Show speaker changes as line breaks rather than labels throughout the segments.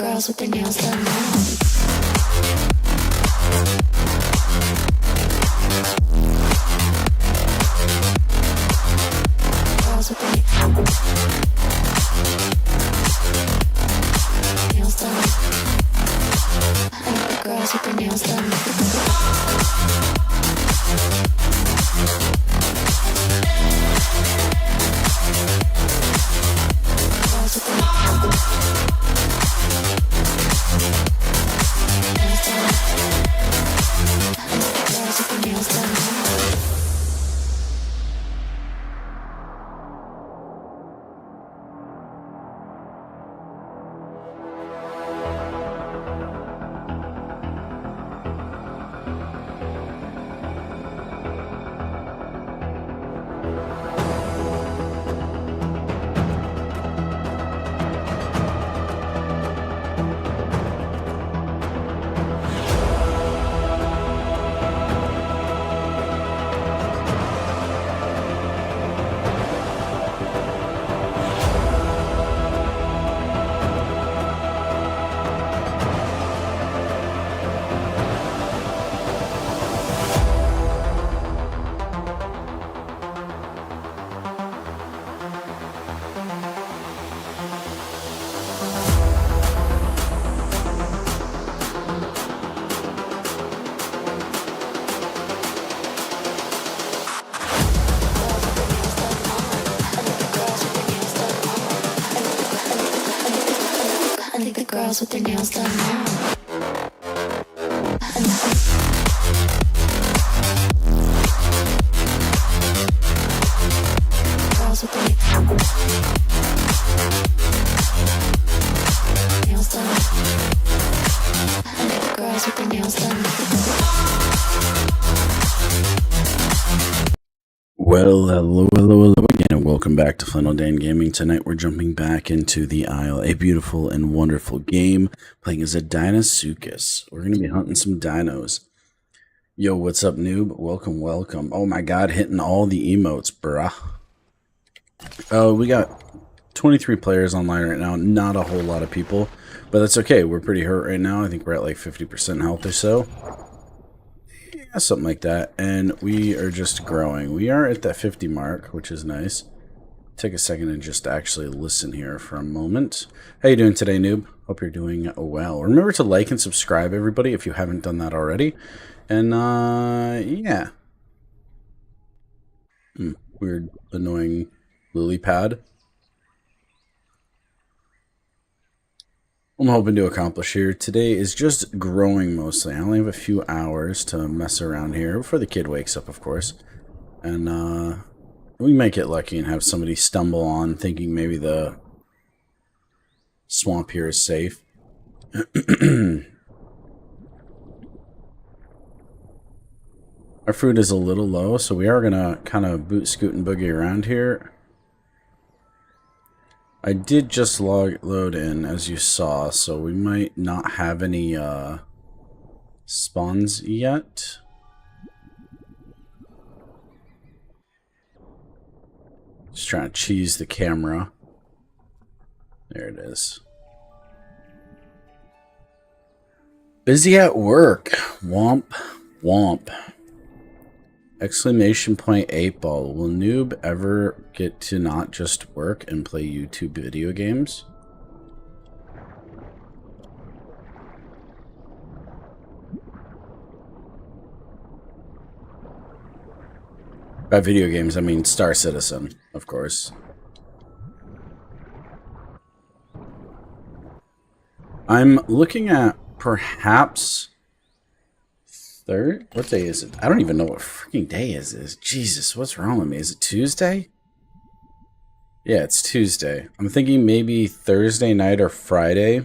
girls with their nails done now. Girls with their nails done. I like the girls with their nails done. Girls with their nails done. I think the girls with their nails done now. Girls with their nails done. I think the girls with their nails done.
Well, hello again, and welcome back to Flannel Dan Gaming. Tonight we're jumping back into the Isle, a beautiful and wonderful game, playing as a Dinosaur. We're going to be hunting some dinos. Yo, what's up, noob? Welcome. Oh my god, hitting all the emotes, bruh. We got 23 players online right now, not a whole lot of people, but that's okay. We're pretty hurt right now. I think we're at like 50% health or so. Yeah, something like that, and we are just growing. We are at that 50 mark, which is nice. Take a second and just actually listen here for a moment. How you doing today, noob? Hope you're doing well. Remember to like and subscribe, everybody, if you haven't done that already. And yeah. Weird, annoying lily pad. I'm hoping to accomplish here today is just growing mostly. I only have a few hours to mess around here before the kid wakes up, of course. And we might get lucky and have somebody stumble on thinking maybe the swamp here is safe. Our food is a little low, so we are going to kind of boot, scoot, and boogie around here. I did just load in, as you saw, so we might not have any spawns yet. Just trying to cheese the camera. There it is. Busy at work. Womp, womp. Exclamation point 8-ball. Will noob ever get to not just work and play YouTube video games? By video games, I mean Star Citizen, of course. I'm looking at perhaps... What day is it? I don't even know what freaking day is this. Jesus, what's wrong with me? Is it Tuesday? Yeah, it's Tuesday. I'm thinking maybe Thursday night or Friday.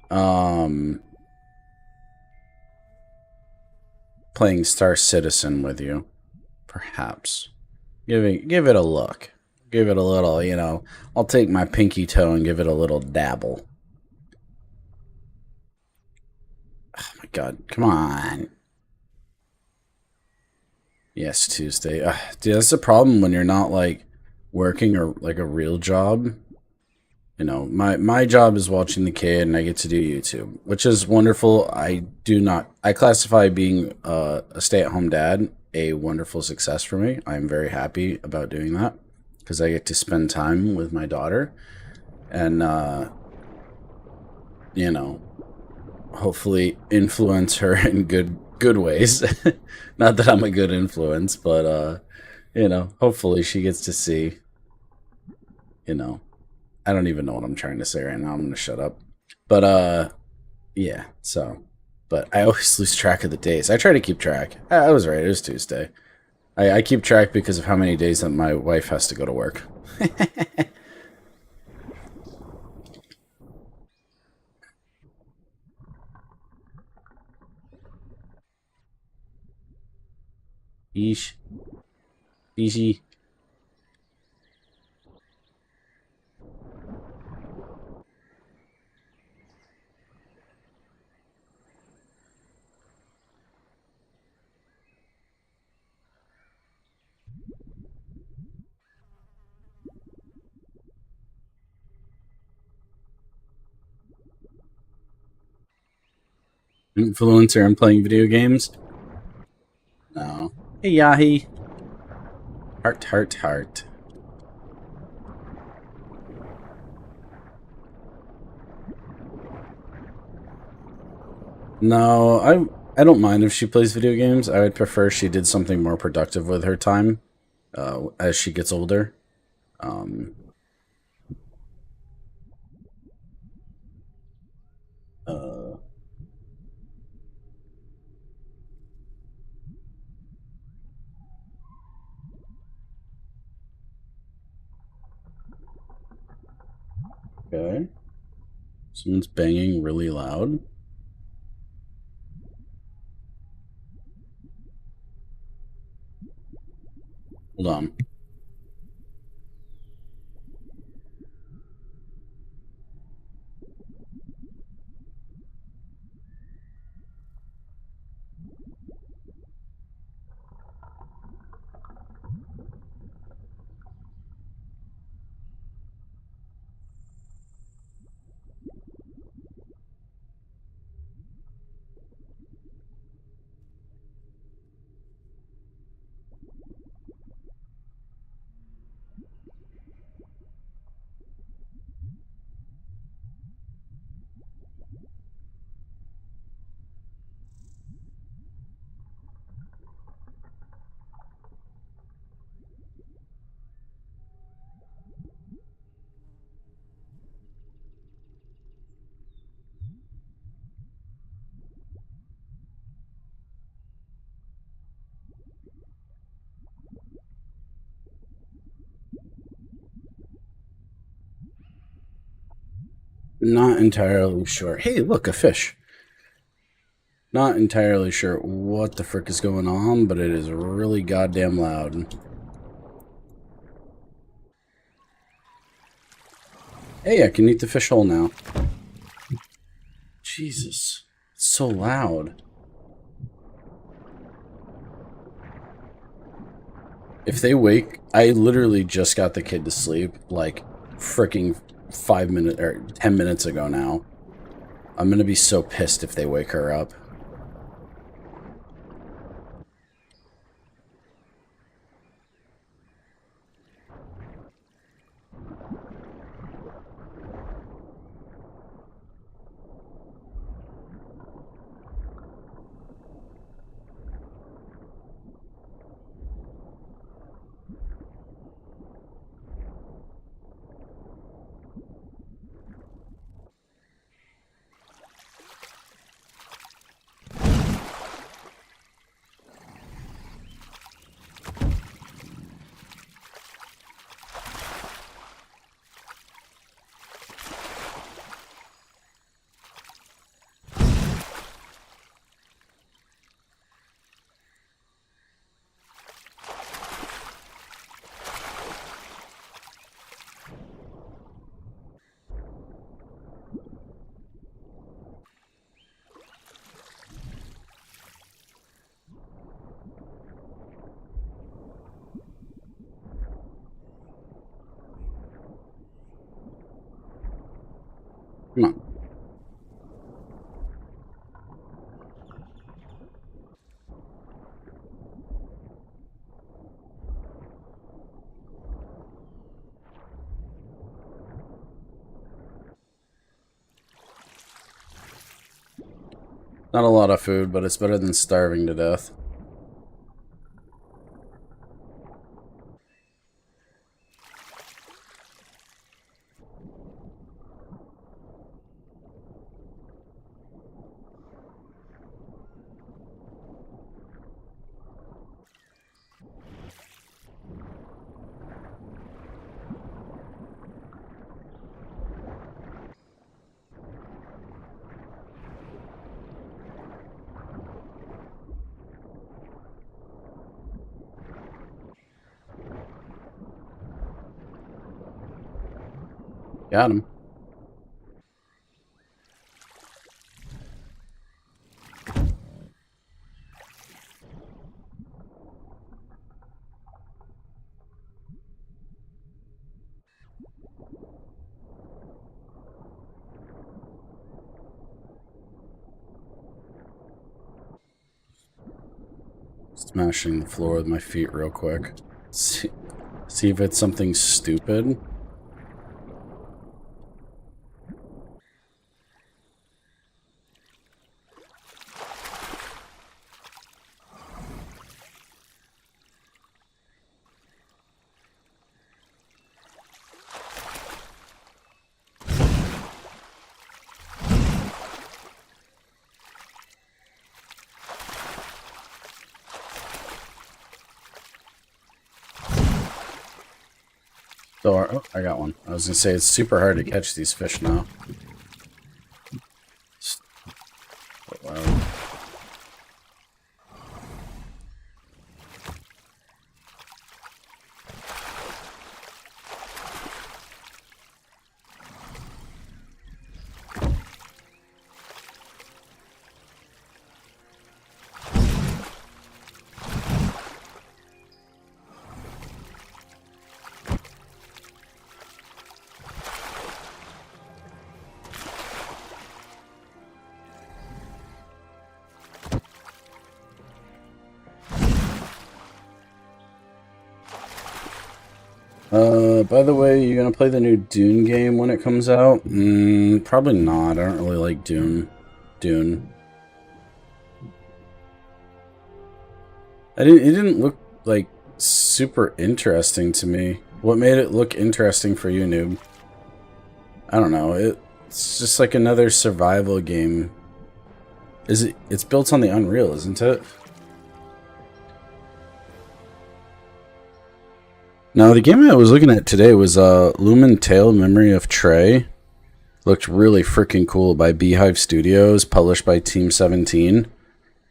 Playing Star Citizen with you. Perhaps. Give it a look. Give it a little, you know, I'll take my pinky toe and give it a little dabble. Oh my god, come on. Yes, Tuesday. Dude, that's the problem when you're not, like, working or, like, a real job. My job is watching the kid, and I get to do YouTube, which is wonderful. I classify being a stay-at-home dad a wonderful success for me. I'm very happy about doing that because I get to spend time with my daughter, and you know, hopefully influence her in good ways. Not that I'm a good influence, but hopefully she gets to see, you know, I don't even know what I'm trying to say right now. I'm gonna shut up. But yeah, so but I always lose track of the days. I try to keep track. I was right, it was Tuesday. I keep track because of how many days that my wife has to go to work. Eesh. Easy. Influencer and playing video games? No. Hey Yahi. Heart, heart, heart. No, I don't mind if she plays video games. I would prefer she did something more productive with her time as she gets older. Um, uh, okay. Someone's banging really loud. Hold on. Not entirely sure. Hey, look, a fish. Not entirely sure what the frick is going on, but it is really goddamn loud. Hey, I can eat the fish hole now. Jesus. It's so loud. If they wake, I literally just got the kid to sleep like freaking 5 minutes or 10 minutes ago now. I'm gonna be so pissed if they wake her up. Come on. Not a lot of food, but it's better than starving to death. Got him. Smashing the floor with my feet real quick. See if it's something stupid. So, oh, I got one. I was gonna say it's super hard to catch these fish now. Wow. By the way, you gonna play the new Dune game when it comes out? Probably not. I don't really like Dune. It didn't look like super interesting to me. What made it look interesting for you, noob? I don't know. It's just like another survival game. It's built on the Unreal, isn't it? Now, the game I was looking at today was Lumen Tale Memory of Trey. Looked really freaking cool by Beehive Studios, published by Team 17.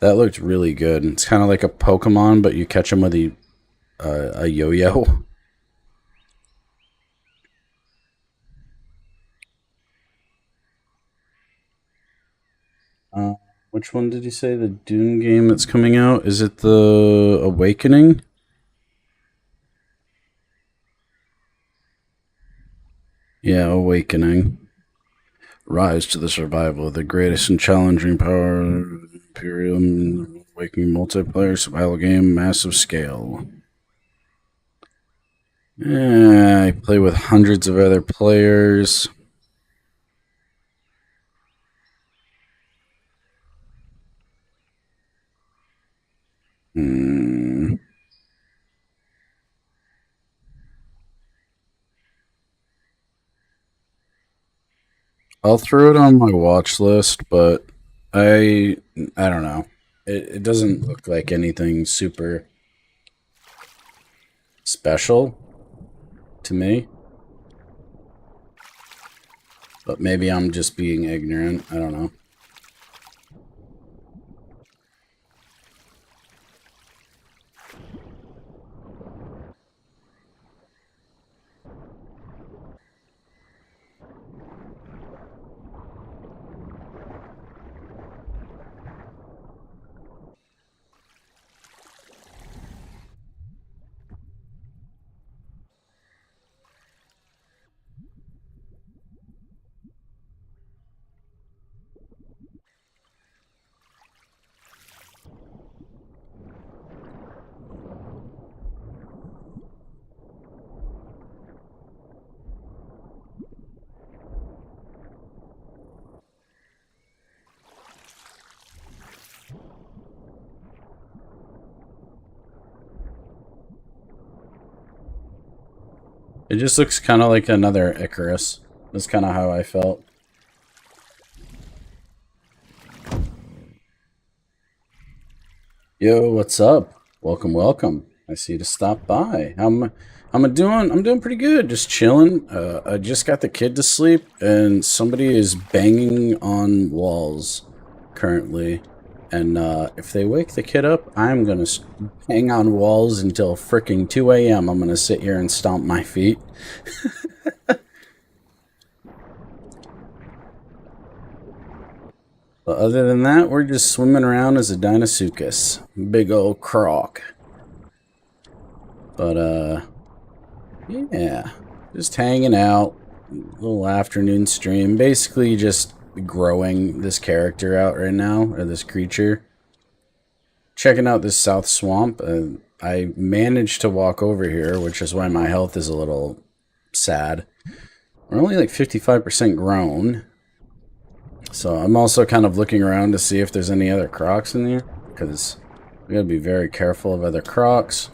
That looked really good. It's kind of like a Pokemon, but you catch them with a yo-yo. Uh, which one did you say? The Dune game that's coming out? Is it the Awakening? Yeah, Awakening. Rise to the survival of the greatest and challenging power of Imperium, Awakening multiplayer survival game, massive scale. Yeah, I play with hundreds of other players. I'll throw it on my watch list, but I don't know. It doesn't look like anything super special to me. But maybe I'm just being ignorant. I don't know. It just looks kind of like another Icarus. That's kind of how I felt. Yo, what's up? Welcome, welcome. I see you to stop by. I'm doing. I'm doing pretty good. Just chilling. I just got the kid to sleep, and somebody is banging on walls currently. And if they wake the kid up, I'm gonna hang on walls until fricking 2 a.m. I'm gonna sit here and stomp my feet. But other than that, we're just swimming around as a Dinosuchus. Big old croc. But, yeah. Just hanging out. Little afternoon stream. Basically just growing this character out right now, or this creature. Checking out this South Swamp. I managed to walk over here, which is why my health is a little sad. We're only like 55% grown. So I'm also kind of looking around to see if there's any other crocs in here, because we gotta be very careful of other crocs.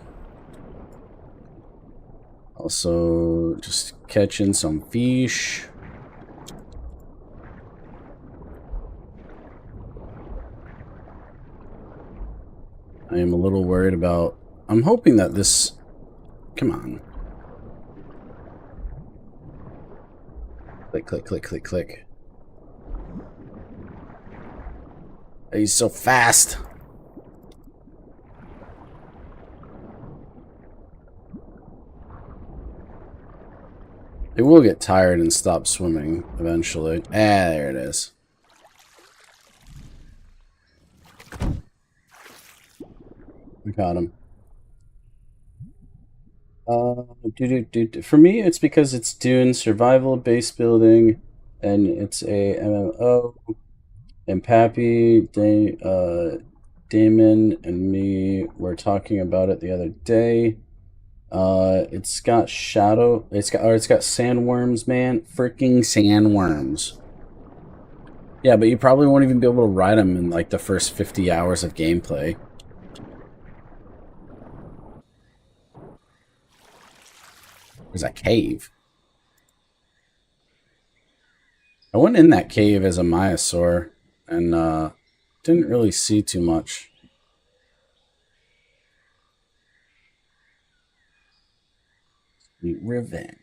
Also, just catching some fish. I am a little worried about... I'm hoping that this... Come on. Click, click, click, click, click. He's so fast. It will get tired and stop swimming eventually. Ah, there it is. We got him. For me, it's because it's doing survival base building, and it's a MMO. And Pappy, Damon, and me were talking about it the other day. It's got shadow. It's got sandworms, man. Freaking sandworms. Yeah, but you probably won't even be able to ride them in like the first 50 hours of gameplay. There's a cave. I went in that cave as a Myosaur, and didn't really see too much. Sweet revenge.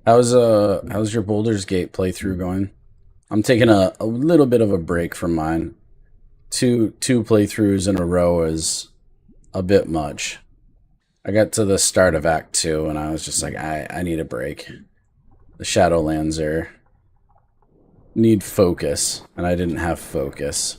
How's your Baldur's Gate playthrough going? I'm taking a little bit of a break from mine. Two playthroughs in a row is a bit much. I got to the start of Act 2 and I was just like, I need a break. The Shadowlands need focus, and I didn't have focus.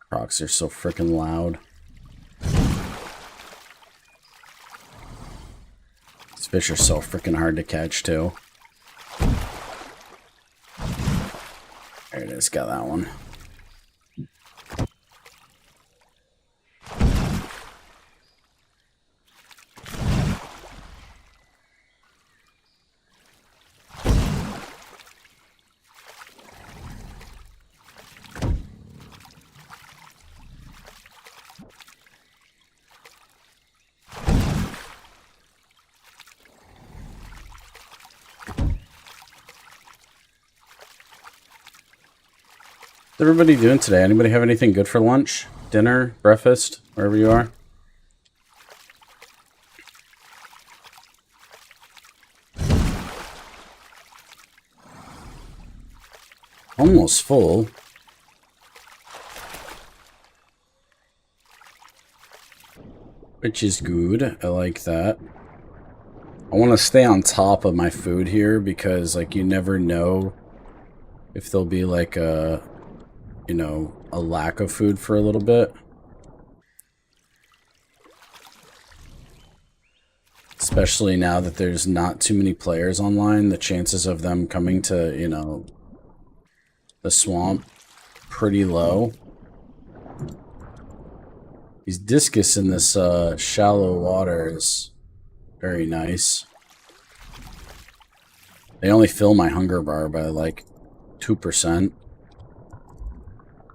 Crocs are so freaking loud. These fish are so freaking hard to catch, too. There it is, got that one. What's everybody doing today? Anybody have anything good for lunch, dinner, breakfast, wherever you are? Almost full. Which is good. I like that. I want to stay on top of my food here because, like, you never know if there'll be, like, a lack of food for a little bit. Especially now that there's not too many players online, the chances of them coming to, you know, the swamp, pretty low. These discus in this shallow water is very nice. They only fill my hunger bar by like 2%.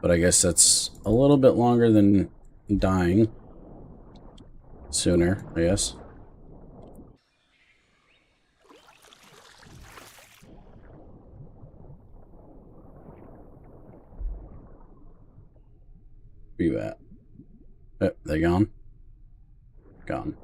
But I guess that's a little bit longer than dying. Sooner, I guess. Where you at? Oh, they gone? Gone.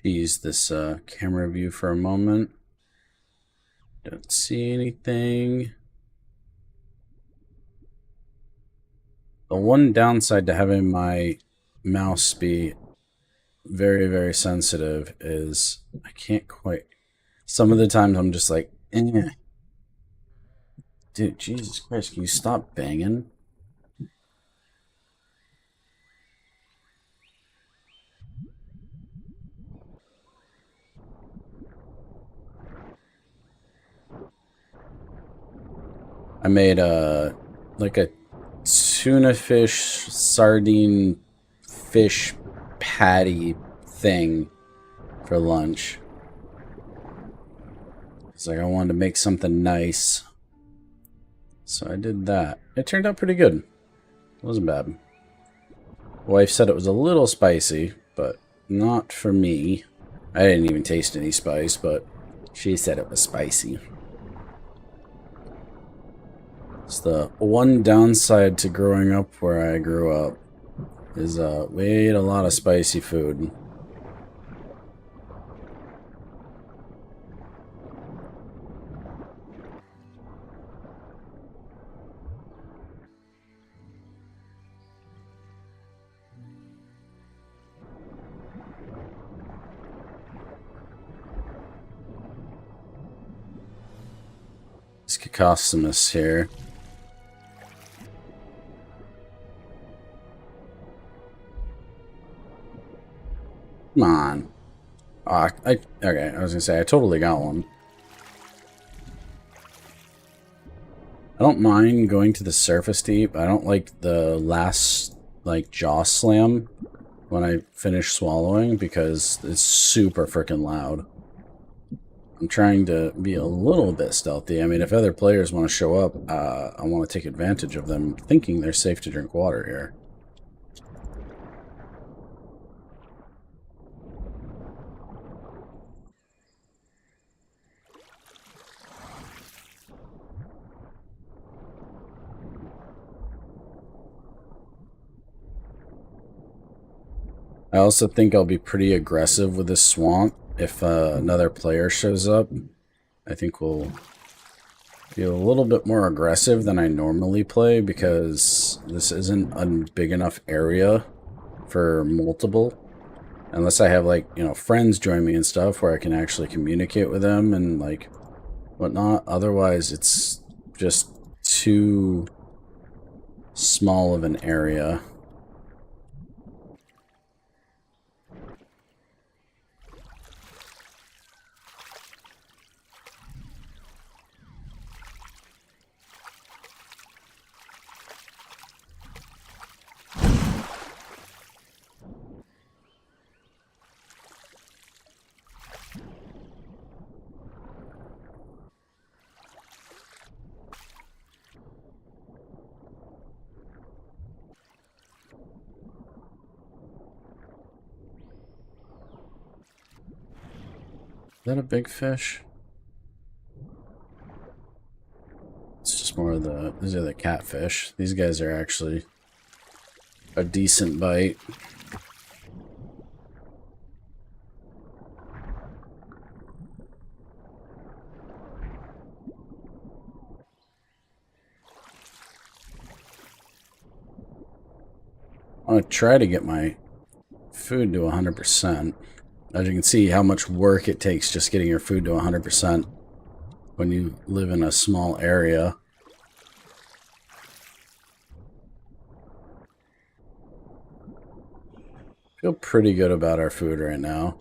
Use this camera view for a moment. Don't see anything. The one downside to having my mouse be very, very sensitive is I can't quite... Some of the times I'm just like, eh. Dude, Jesus Christ, can you stop banging? I made like a tuna fish sardine fish patty thing for lunch. It's like I wanted to make something nice, so I did that. It turned out pretty good. It wasn't bad. Wife said it was a little spicy, but not for me. I didn't even taste any spice, but she said it was spicy. It's the one downside to growing up where I grew up is we ate a lot of spicy food. Let's get Costumus here. Come on. Okay, I was gonna say, I totally got one. I don't mind going to the surface deep. I don't like the last, like, jaw slam when I finish swallowing because it's super freaking loud. I'm trying to be a little bit stealthy. I mean, if other players want to show up, I want to take advantage of them thinking they're safe to drink water here. I also think I'll be pretty aggressive with this swamp if another player shows up. I think we'll be a little bit more aggressive than I normally play because this isn't a big enough area for multiple. Unless I have, like, you know, friends join me and stuff where I can actually communicate with them and, like, whatnot. Otherwise, it's just too small of an area. Is that a big fish? It's just more of the... These are the catfish. These guys are actually a decent bite. I want to try to get my food to 100%. As you can see how much work it takes just getting your food to 100% when you live in a small area. Feel pretty good about our food right now.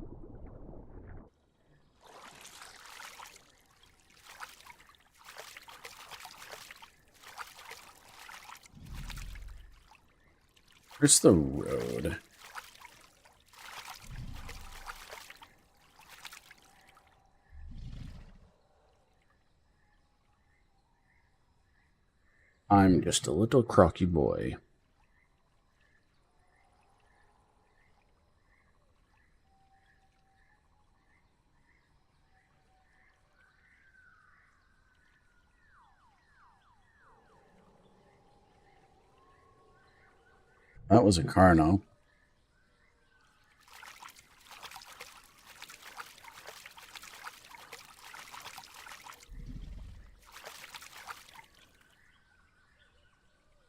Where's the road? I'm just a little crocky boy. That was a Carno.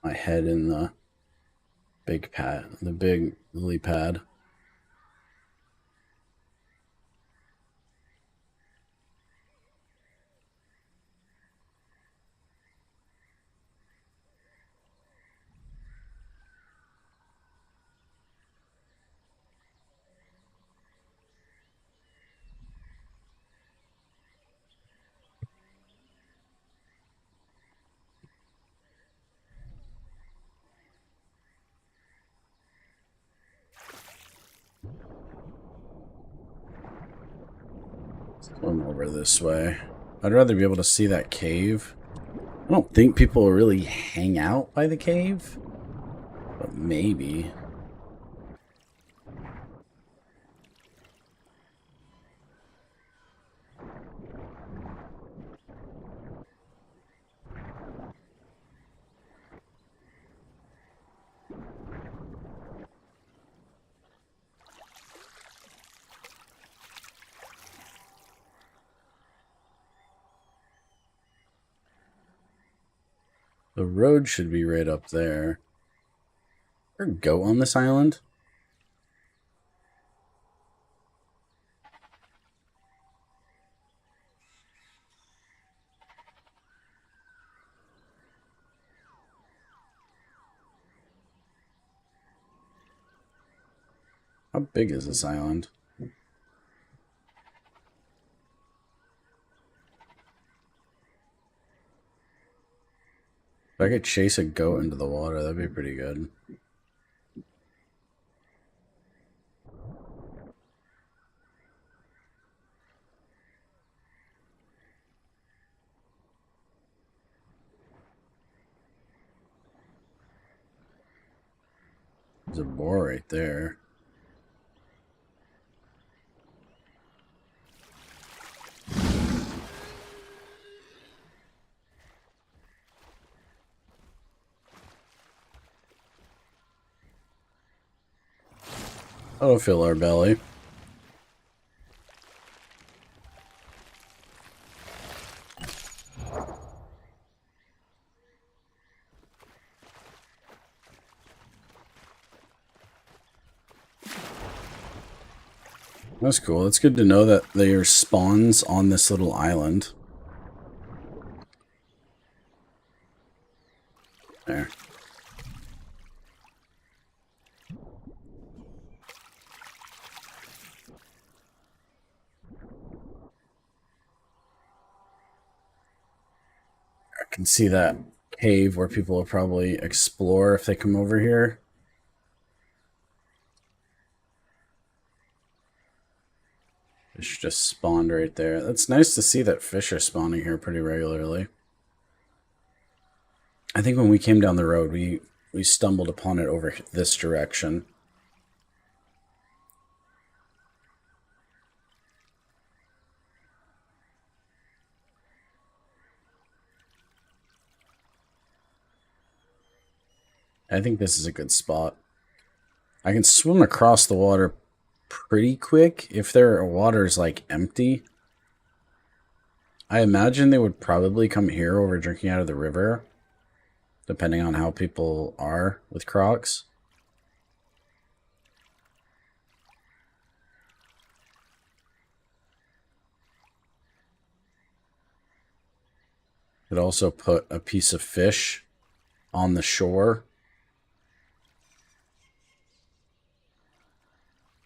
My head in the big pad, the big lily pad. Swim over this way. I'd rather be able to see that cave. I don't think people really hang out by the cave, but maybe. The road should be right up there. Is there a goat on this island? How big is this island? If I could chase a goat into the water, that'd be pretty good. There's a boar right there. That'll fill our belly. That's cool. It's good to know that there spawns on this little island. There. I can see that cave where people will probably explore if they come over here. Fish just spawned right there. That's nice to see that fish are spawning here pretty regularly. I think when we came down the road, we stumbled upon it over this direction. I think this is a good spot. I can swim across the water pretty quick if their water's like empty. I imagine they would probably come here over drinking out of the river, depending on how people are with Crocs. Could also put a piece of fish on the shore.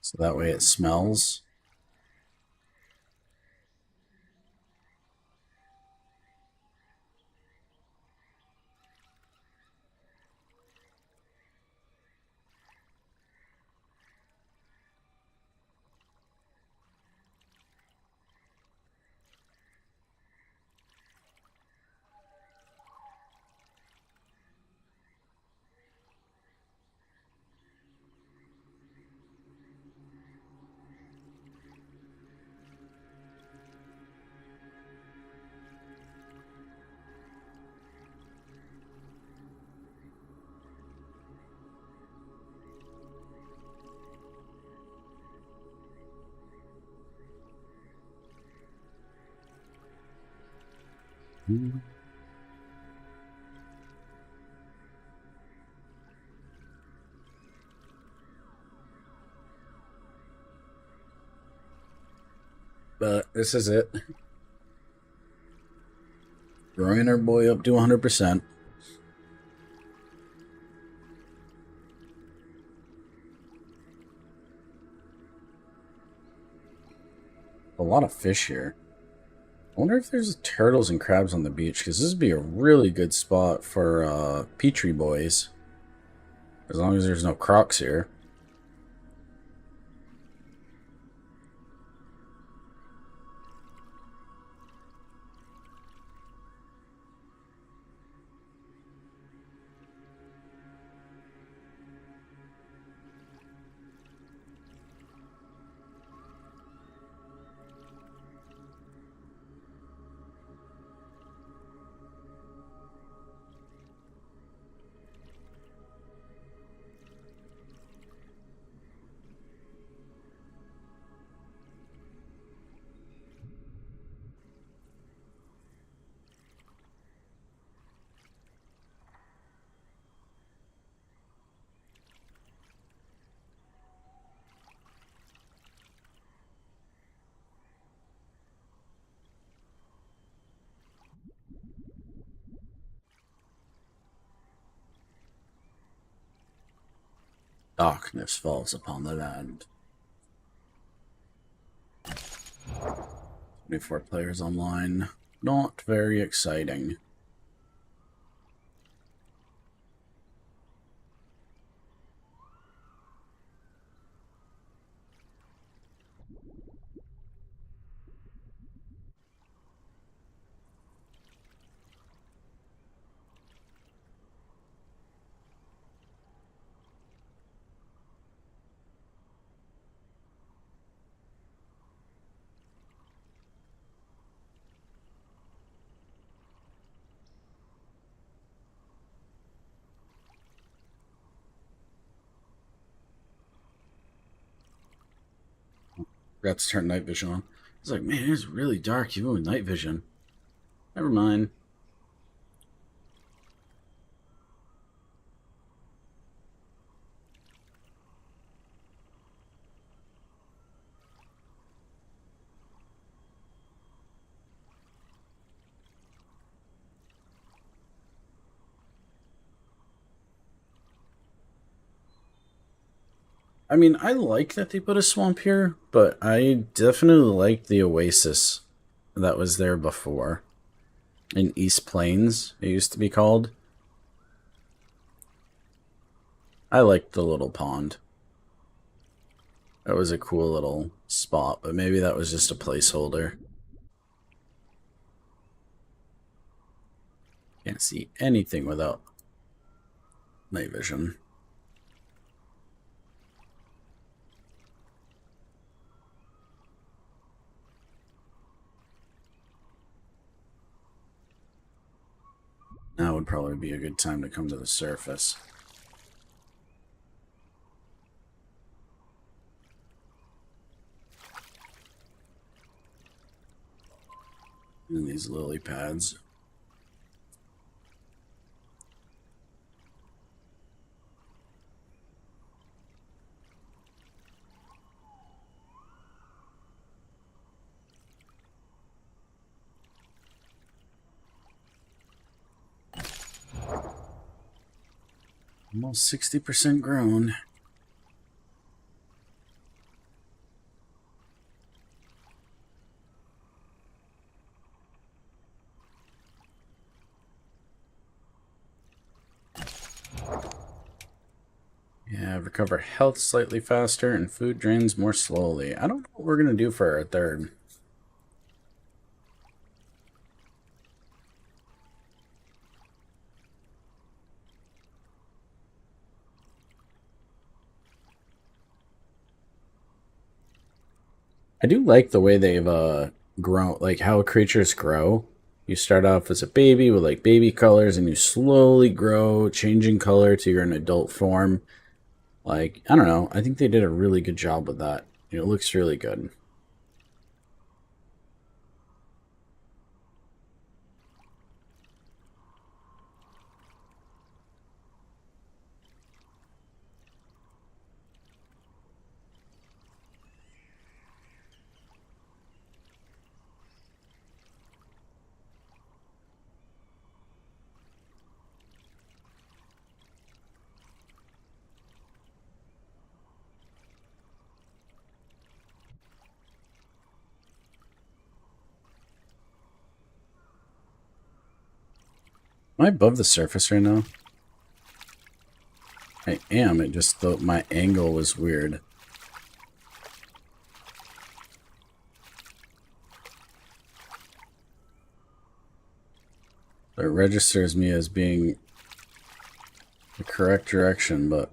So that way it smells. But this is it. Growing our boy up to 100%. A lot of fish here. I wonder if there's turtles and crabs on the beach, because this would be a really good spot for Petri boys. As long as there's no crocs here. Darkness falls upon the land. 24 players online. Not very exciting. Forgot to turn night vision on. I was like, man, it's really dark even with night vision. Never mind. I mean, I like that they put a swamp here, but I definitely like the oasis that was there before. In East Plains, it used to be called. I liked the little pond. That was a cool little spot, but maybe that was just a placeholder. Can't see anything without night vision. Now would probably be a good time to come to the surface. And these lily pads. Almost 60% grown. Yeah, recover health slightly faster and food drains more slowly. I don't know what we're going to do for our third. I do like the way they've grown, like how creatures grow. You start off as a baby with like baby colors and you slowly grow, changing color to you're an adult form. Like, I don't know. I think they did a really good job with that. It looks really good. Am I above the surface right now? I am. It just thought my angle was weird. It registers me as being the correct direction, but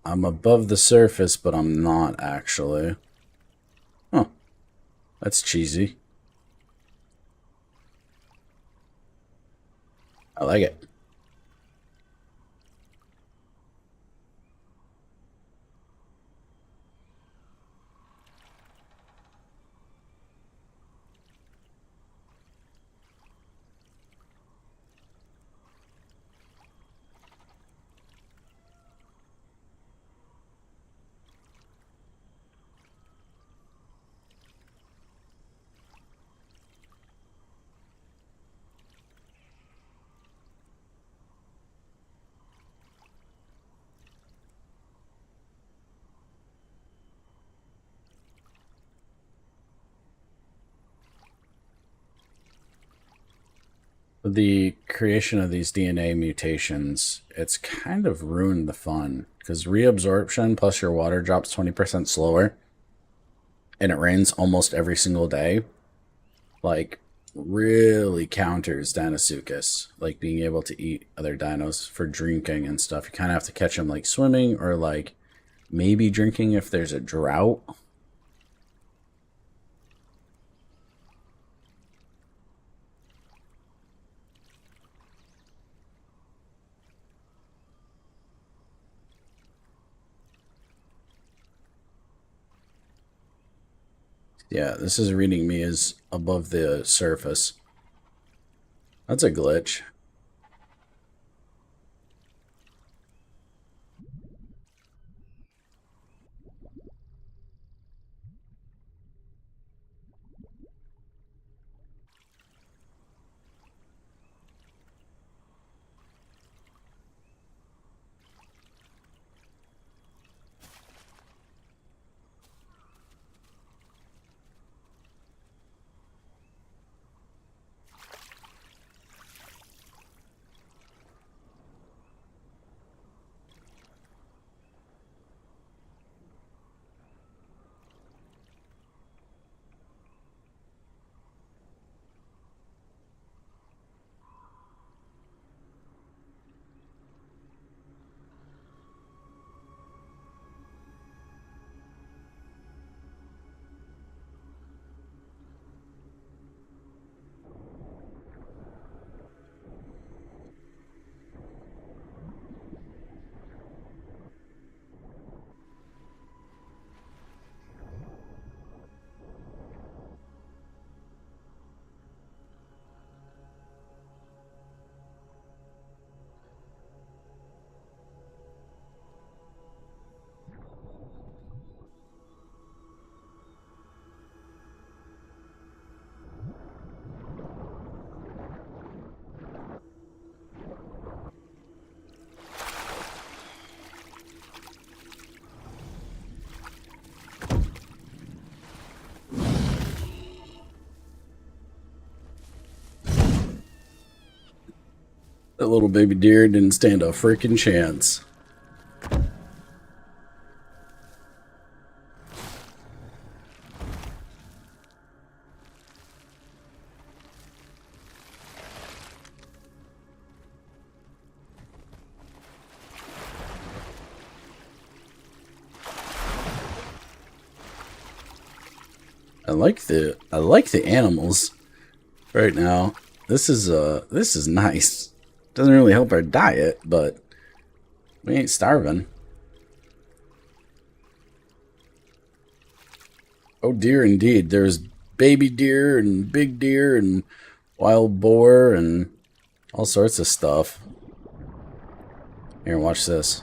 I'm above the surface, but I'm not actually. Huh. That's cheesy. I like it. The creation of these DNA mutations, it's kind of ruined the fun because reabsorption plus your water drops 20% slower and it rains almost every single day. Like, really counters Dinosuchus, like being able to eat other dinos for drinking and stuff. You kind of have to catch them like swimming or like maybe drinking if there's a drought. Yeah, this is reading me as above the surface. That's a glitch. That little baby deer didn't stand a freaking chance. I like the animals right now. This is nice. Doesn't really help our diet, but we ain't starving. Oh dear, indeed. There's baby deer and big deer and wild boar and all sorts of stuff. Here, watch this.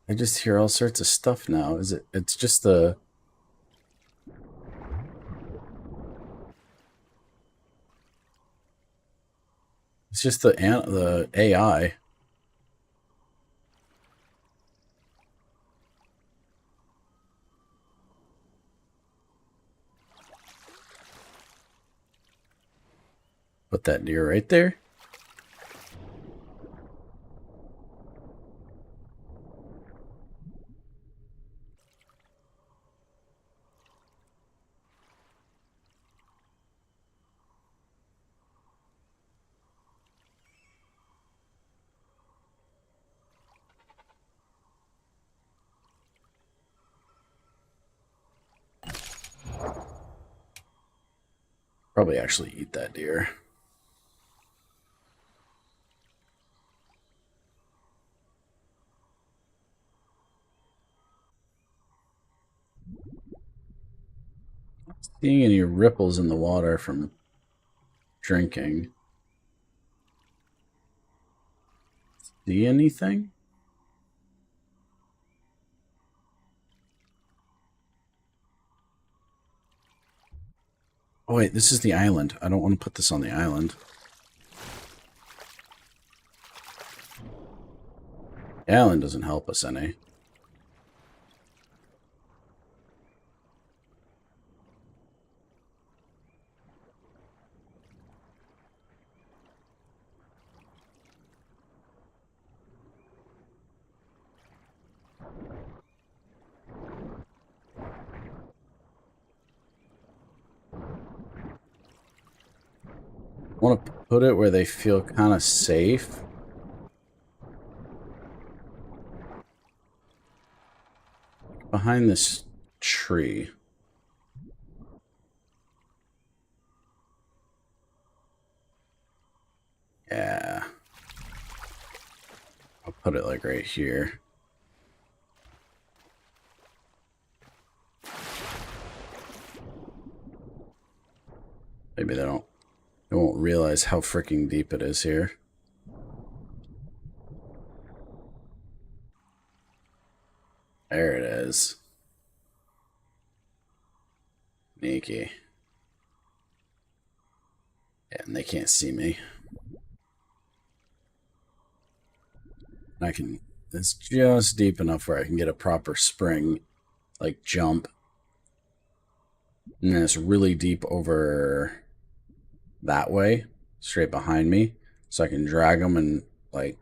I just hear all sorts of stuff now. It's just the... It's just the AI. Put that deer right there. Probably actually eat that deer. Not seeing any ripples in the water from drinking. See anything? Oh wait, this is the island. I don't want to put this on the island. The island doesn't help us any. I want to put it where they feel kind of safe. Behind this tree. Yeah. I'll put it like right here. Maybe they won't realize how freaking deep it is here. There it is. Sneaky. Yeah, and they can't see me. It's just deep enough where I can get a proper spring, like jump. And then it's really deep over that way, straight behind me. So I can drag them and like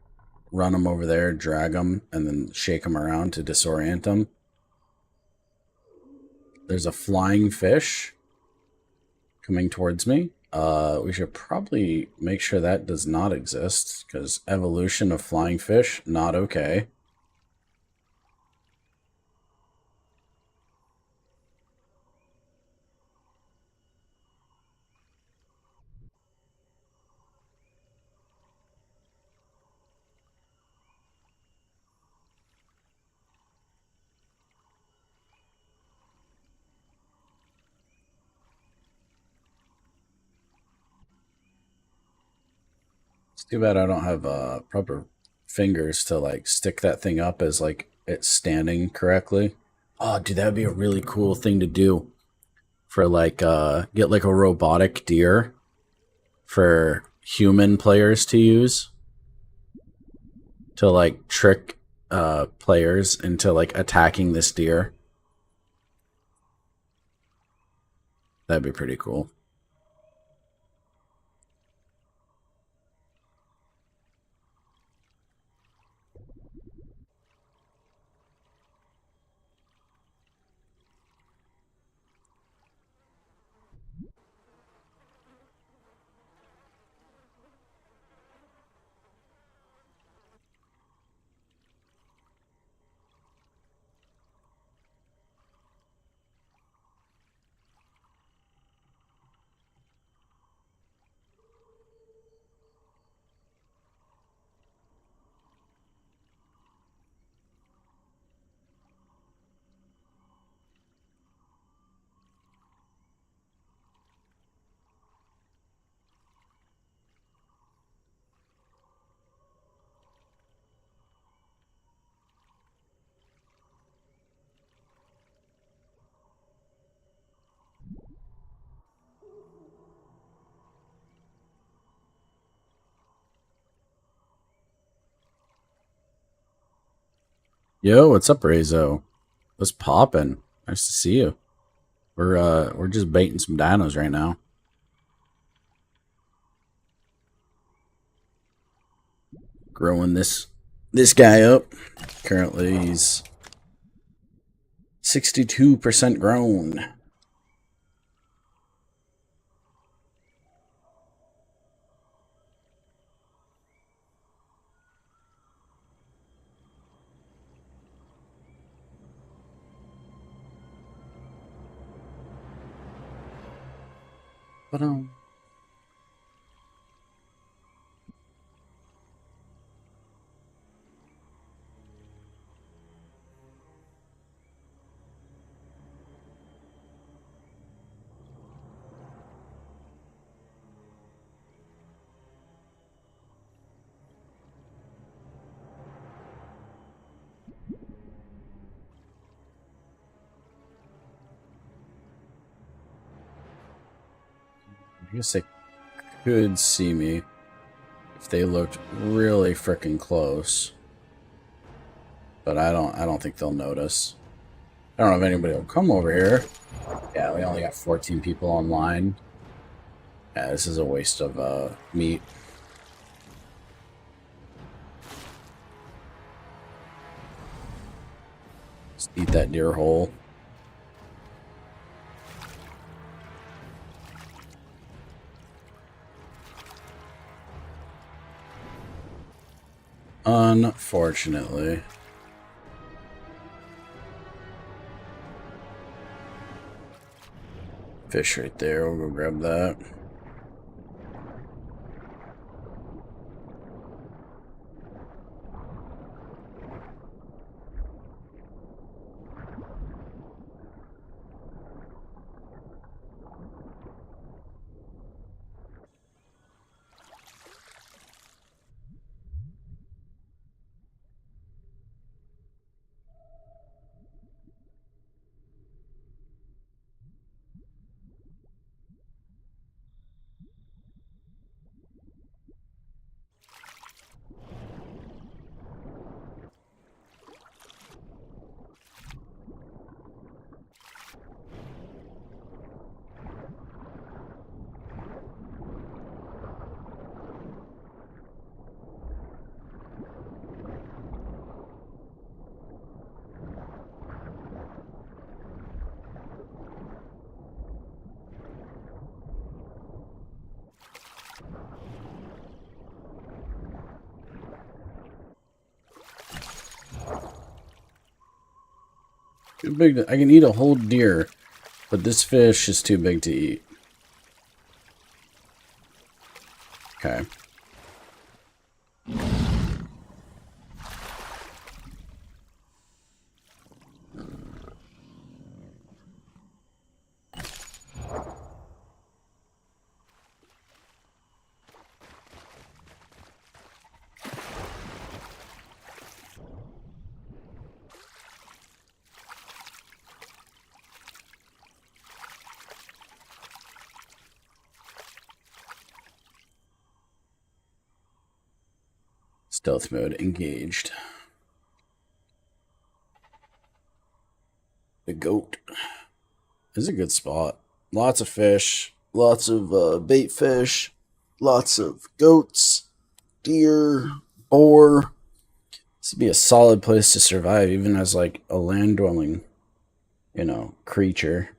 run them over there, drag them, and then shake them around to disorient them. There's a flying fish coming towards me. We should probably make sure that does not exist, because evolution of flying fish, not okay. It's too bad I don't have proper fingers to like stick that thing up as like it's standing correctly. Oh, dude, that would be a really cool thing to do. for like get like a robotic deer for human players to use to like trick players into like attacking this deer. That'd be pretty cool. Yo, what's up, Rezo? What's poppin'? Nice to see you. We're just baiting some dinos right now. Growing this guy up. Currently he's 62% grown. But I guess they could see me if they looked really freaking close. But I don't think they'll notice. I don't know if anybody will come over here. Yeah, we only got 14 people online. Yeah, this is a waste of meat. Just eat that deer whole. Unfortunately. Fish right there. We'll go grab that. Too big to, I can eat a whole deer, but this fish is too big to eat. Okay. Stealth mode engaged. The goat is a good spot. Lots of fish, lots of bait fish, lots of goats, deer, boar. This would be a solid place to survive, even as like a land dwelling, creature.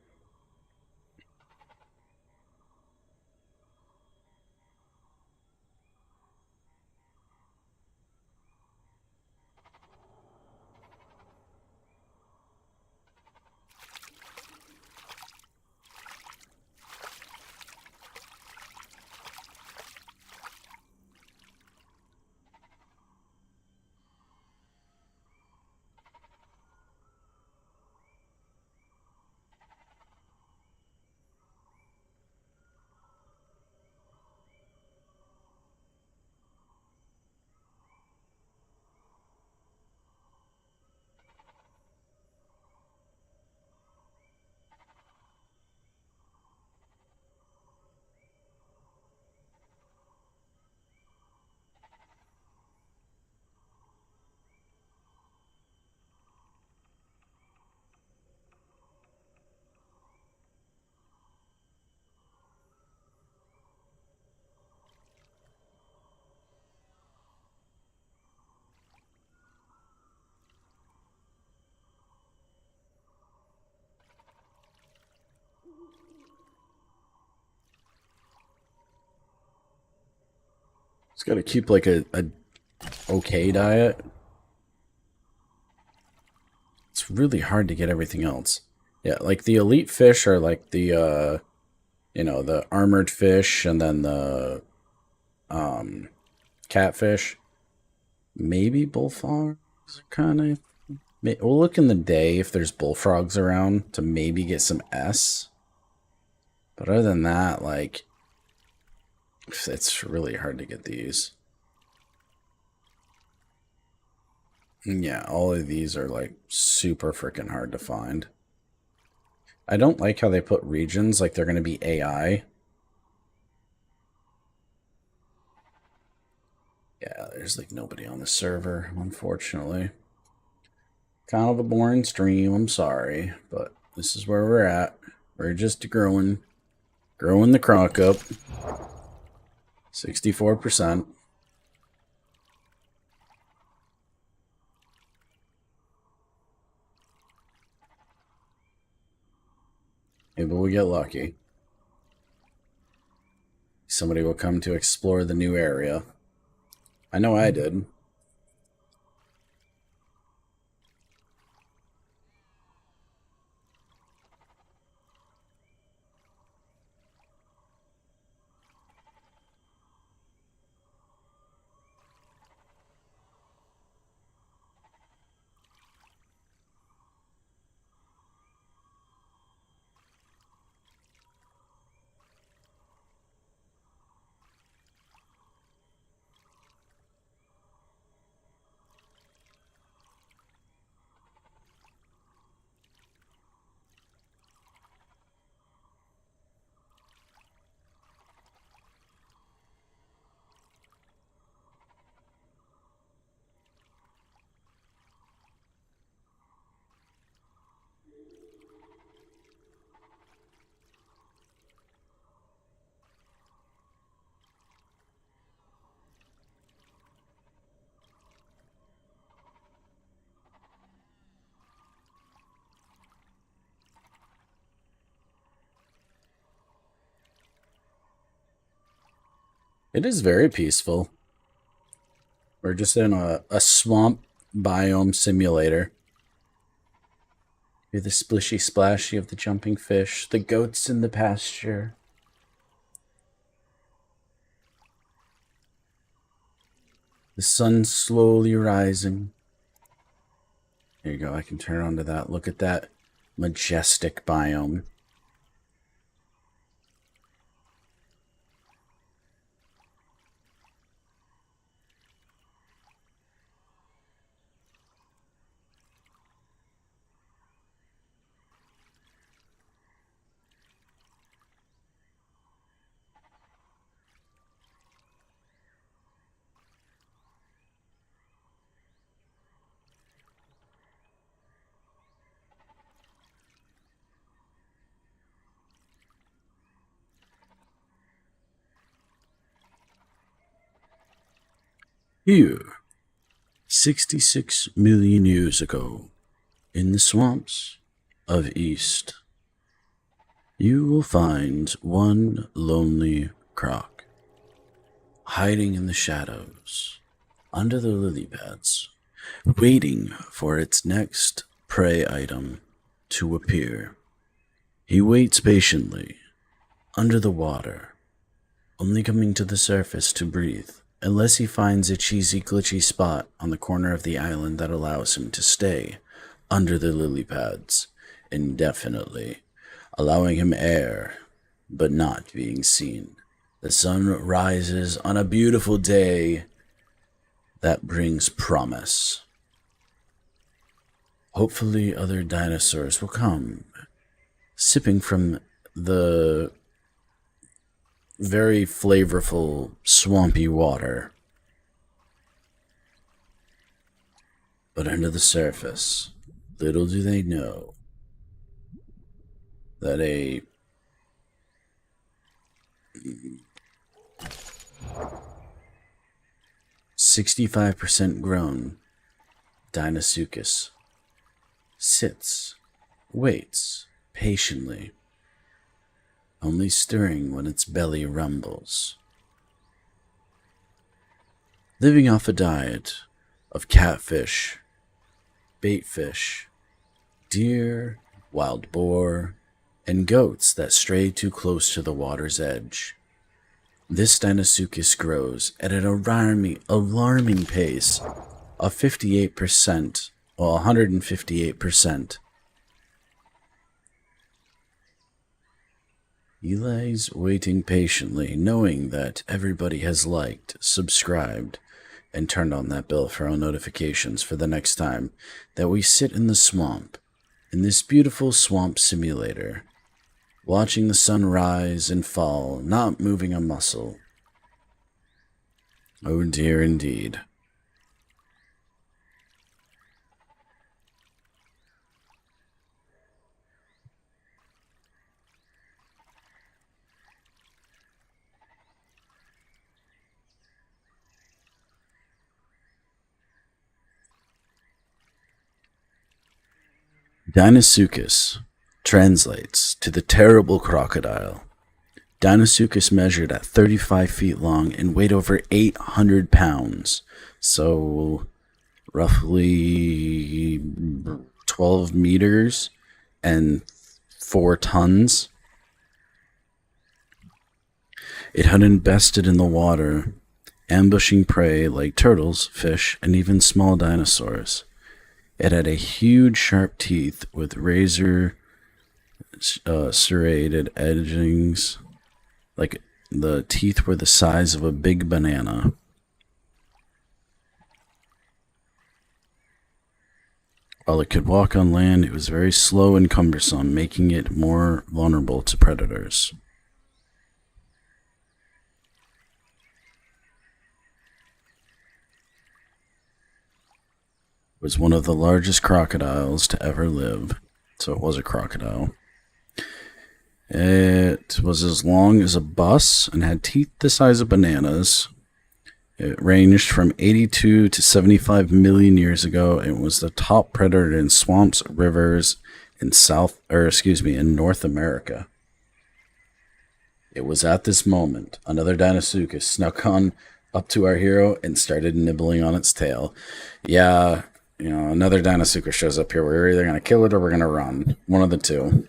It's got to keep like a okay diet. It's really hard to get everything else. Yeah, like the elite fish are like the the armored fish, and then the catfish. Maybe bullfrogs are kind of. We'll look in the day if there's bullfrogs around to maybe get some S. But other than that, like, it's really hard to get these. Yeah, all of these are like super freaking hard to find. I don't like how they put regions like they're going to be AI. Yeah, there's like nobody on the server, unfortunately. Kind of a boring stream, I'm sorry, but this is where we're at. We're just growing the croc up. 64%. Maybe we'll get lucky. Somebody will come to explore the new area. I know I did. It is very peaceful. We're just in a swamp biome simulator. Hear the splishy splashy of the jumping fish, the goats in the pasture. The sun slowly rising. There you go, I can turn onto that. Look at that majestic biome. Here, 66 million years ago, in the swamps of East, you will find one lonely croc hiding in the shadows under the lily pads, waiting for its next prey item to appear. He waits patiently under the water, only coming to the surface to breathe, unless he finds a cheesy, glitchy spot on the corner of the island that allows him to stay under the lily pads indefinitely, allowing him air, but not being seen. The sun rises on a beautiful day that brings promise. Hopefully other dinosaurs will come, sipping from the very flavorful, swampy water. But under the surface, little do they know that a 65% grown Dinosuchus sits, waits patiently, only stirring when its belly rumbles. Living off a diet of catfish, baitfish, deer, wild boar, and goats that stray too close to the water's edge. This Dinosuchus grows at an alarming pace of 58%, or 158%. He lies waiting patiently, knowing that everybody has liked, subscribed, and turned on that bell for all notifications for the next time that we sit in the swamp, in this beautiful swamp simulator, watching the sun rise and fall, not moving a muscle. Oh dear indeed. Dinosuchus translates to the terrible crocodile. Dinosuchus measured at 35 feet long and weighed over 800 pounds, so roughly 12 meters and 4 tons. It had invested in the water, ambushing prey like turtles, fish, and even small dinosaurs. It had a huge sharp teeth with razor serrated edgings, like the teeth were the size of a big banana. While it could walk on land, it was very slow and cumbersome, making it more vulnerable to predators. It was one of the largest crocodiles to ever live, so it was a crocodile. It was as long as a bus and had teeth the size of bananas. It ranged from 82 to 75 million years ago and was the top predator in swamps, rivers, in in North America. It was at this moment another Dinosuchus snuck on up to our hero and started nibbling on its tail. Yeah, another Dinosuchus shows up here. We're either going to kill it or we're going to run. One of the two.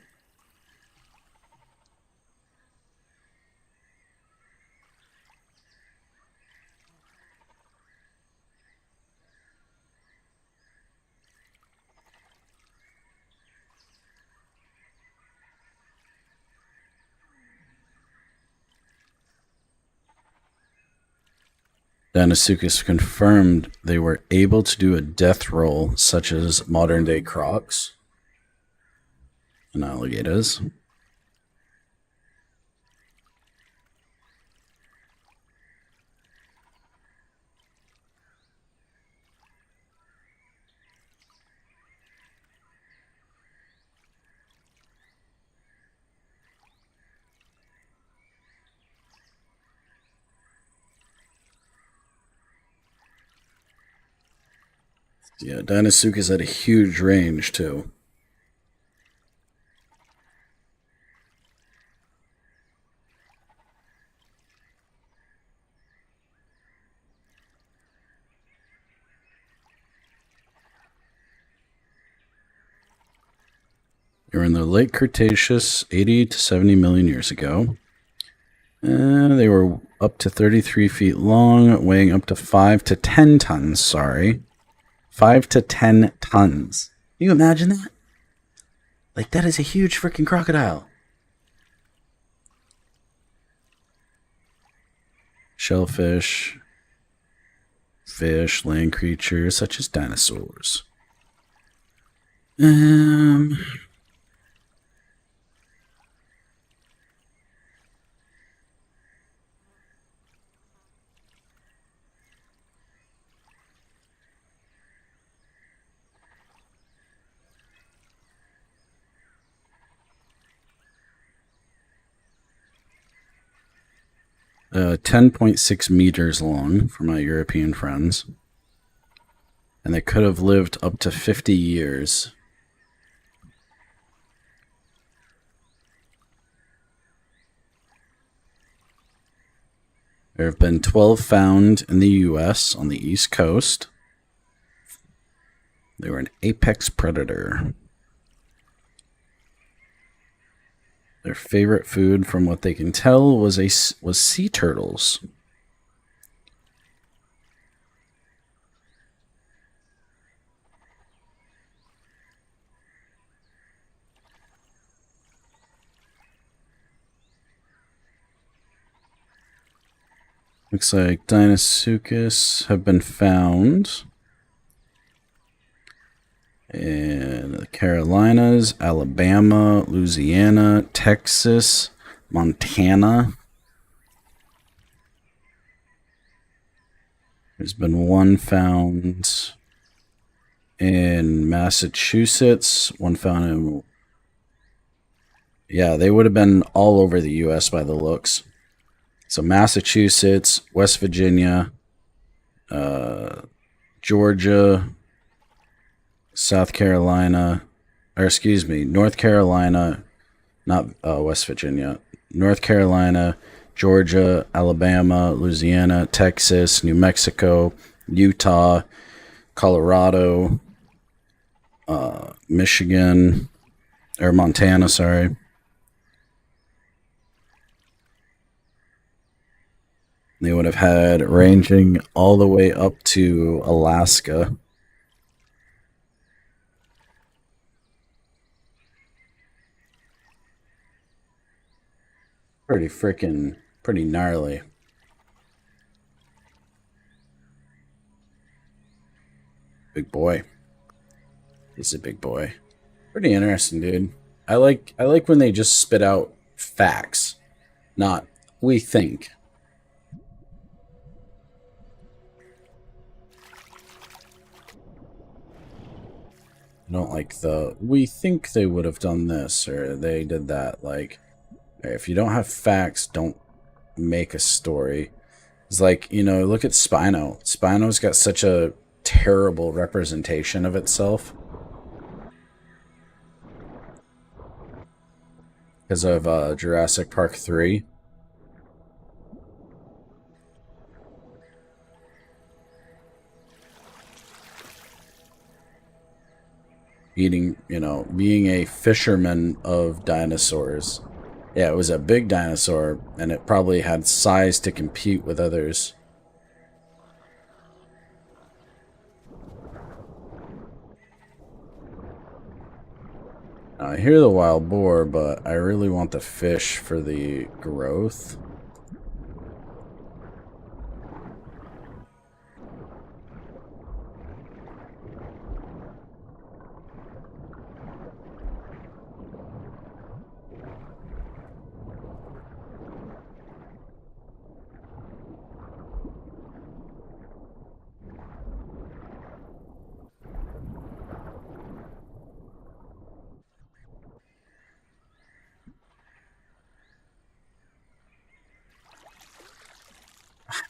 Dinosuchus confirmed they were able to do a death roll such as modern-day crocs and alligators. Yeah, Dinosuchus had a huge range, too. They were in the late Cretaceous, 80 to 70 million years ago. They were up to 33 feet long, weighing up to 5 to 10 tons. Sorry. 5 to 10 tons. Can you imagine that? Like, that is a huge freaking crocodile. Shellfish, fish, land creatures such as dinosaurs. 10.6 meters long for my European friends. And they could have lived up to 50 years. There have been 12 found in the U.S. on the East Coast. They were an apex predator. Their favorite food, from what they can tell, was sea turtles. Looks like Dinosuchus have been found in the Carolinas, Alabama, Louisiana, Texas, Montana. There's been one found in Massachusetts, one found in... Yeah, they would have been all over the U.S. by the looks. So Massachusetts, West Virginia, Georgia, South Carolina, or excuse me, North Carolina, not West Virginia, North Carolina, Georgia, Alabama, Louisiana, Texas, New Mexico, Utah, Colorado, Michigan, or Montana, sorry. They would have had ranging all the way up to Alaska. Pretty gnarly. Big boy. He's a big boy. Pretty interesting, dude. I like when they just spit out facts, not we think. I don't like the we think they would have done this or they did that. Like, if you don't have facts, don't make a story. It's like, you know, look at Spino. Spino's got such a terrible representation of itself because of Jurassic Park 3. Eating, you know, being a fisherman of dinosaurs. Yeah, it was a big dinosaur, and it probably had size to compete with others. I hear the wild boar, but I really want the fish for the growth.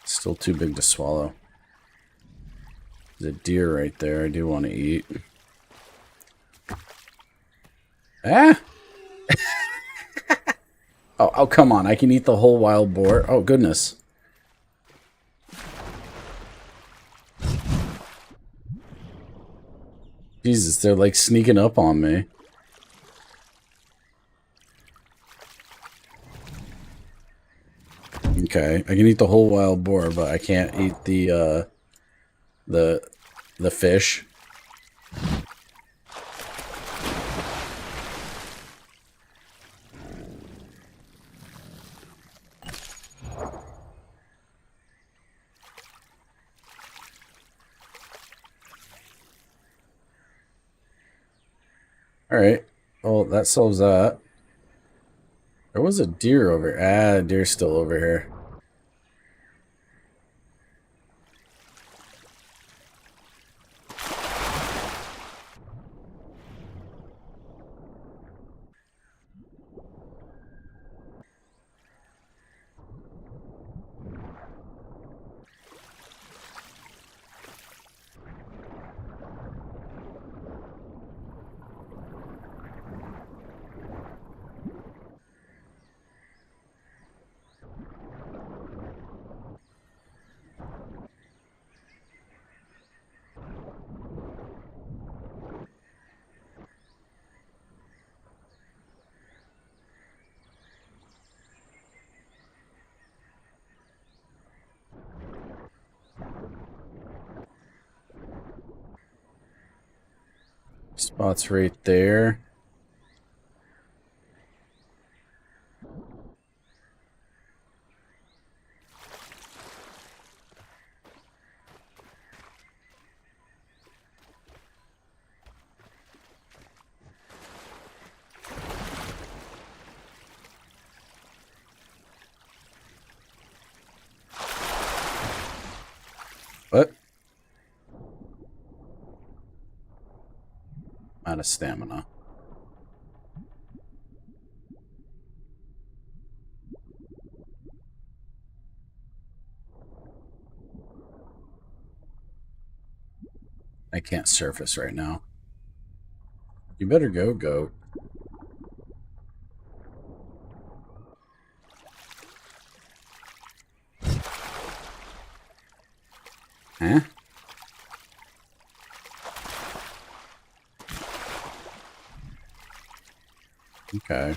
Still too big to swallow. There's a deer right there I do want to eat. Ah! Oh, come on. I can eat the whole wild boar. Oh, goodness. Jesus, they're like sneaking up on me. Okay, I can eat the whole wild boar, but I can't eat the fish. Alright. Well, that solves that. There was a deer over. Ah, deer's still over here. Spot's right there. What? Out of stamina. I can't surface right now. You better go, goat. Huh? Okay.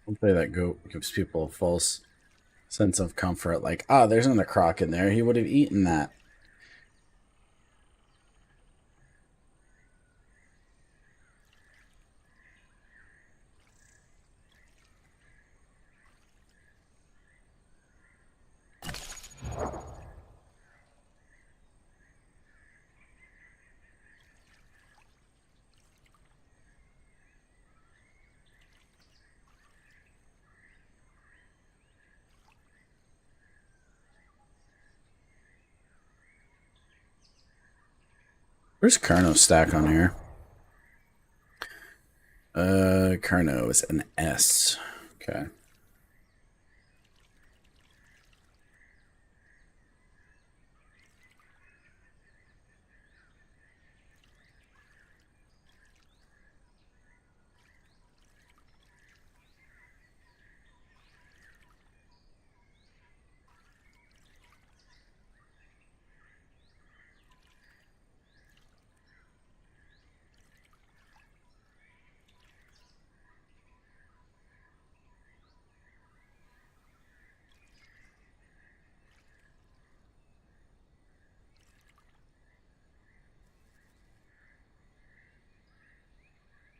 Hopefully that goat gives people a false sense of comfort. Like, ah, there's another croc in there. He would have eaten that. Where's Carno stack on here? Carno is an S. Okay.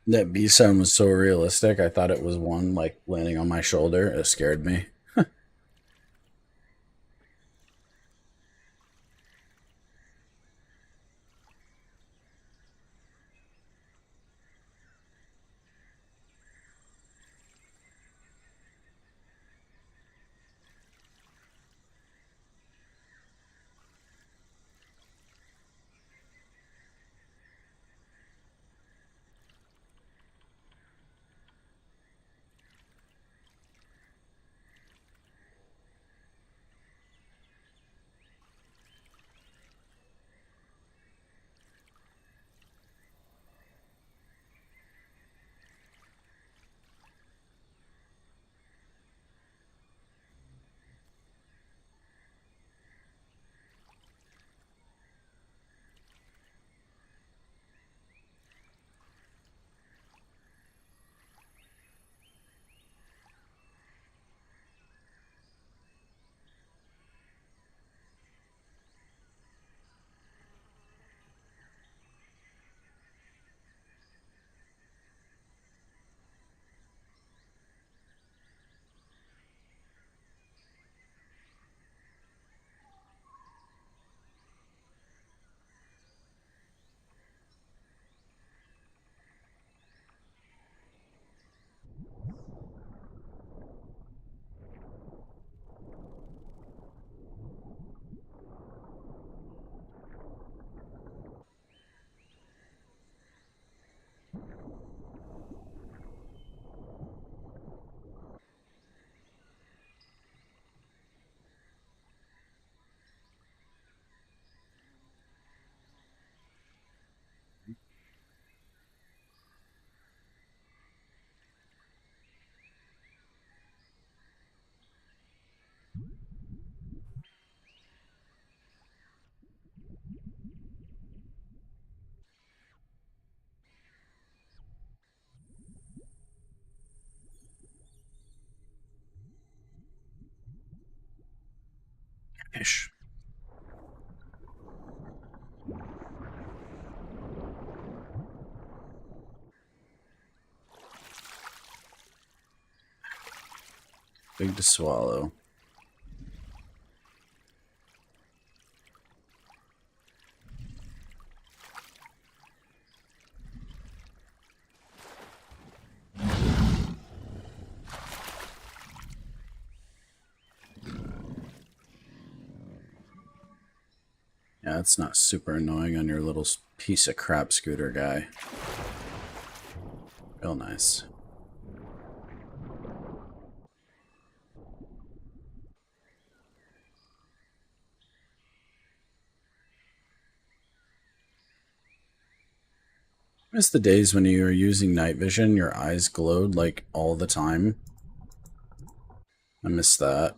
That bee sound was so realistic. I thought it was one like landing on my shoulder. It scared me. Ish. Big to swallow. Yeah, it's not super annoying on your little piece of crap scooter guy. Real nice. Miss the days when you were using night vision, your eyes glowed like all the time. I miss that.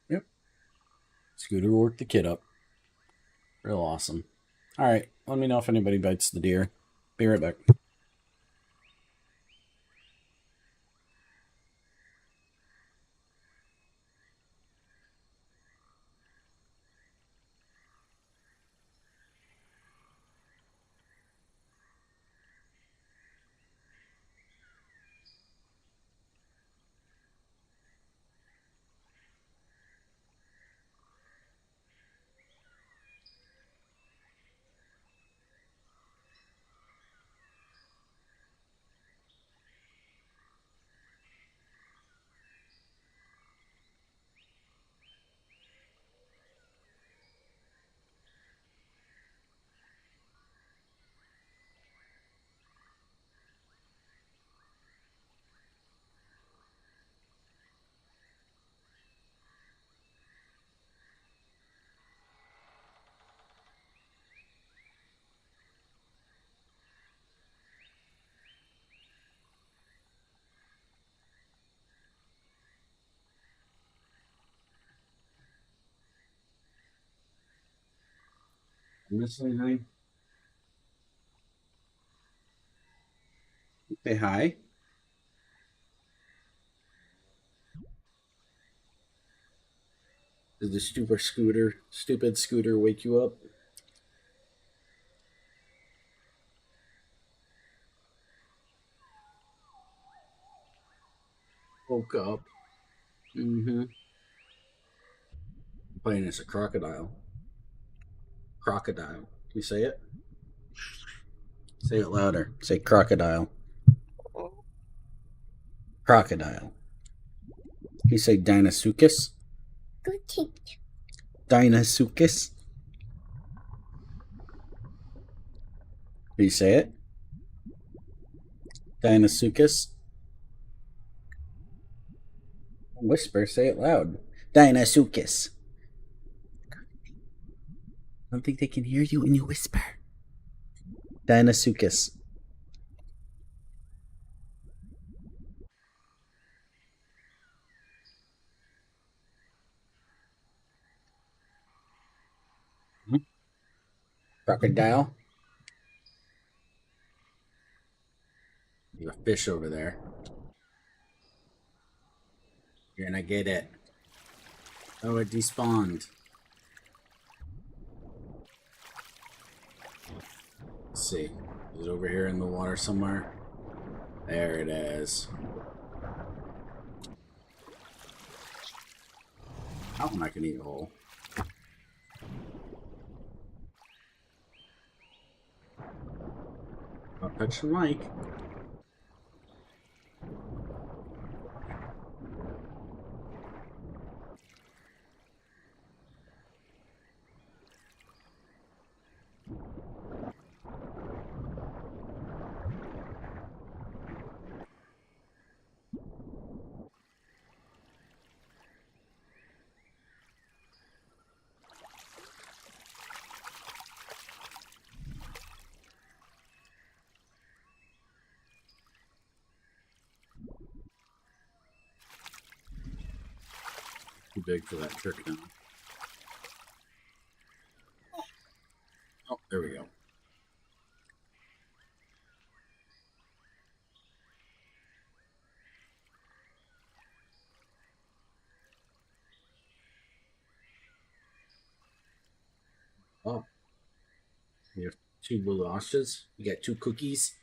Yep. Scooter worked the kid up. Real awesome. All right. Let me know if anybody bites the deer. Be right back. I'm gonna say hi. Say hi. Did the stupid scooter wake you up? Woke up. Mm-hmm. Playing as a crocodile. Crocodile. Can you say it? Say it louder. Say crocodile. Crocodile. Can you say Dinosaurus? Dinosaurus. Can you say it? Dinosaurus. Whisper. Say it loud. Dinosaurus. I don't think they can hear you when you whisper. Dinosaurus. Crocodile. There's a fish over there. You're gonna get it. Oh, it despawned. Let's see. Is it over here in the water somewhere? There it is. How am I gonna eat a hole? I'll touch the mic. Too big for that trick now. Oh, there we go. Oh, you have two galoshes. You got two cookies.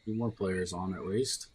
Two more players on at least.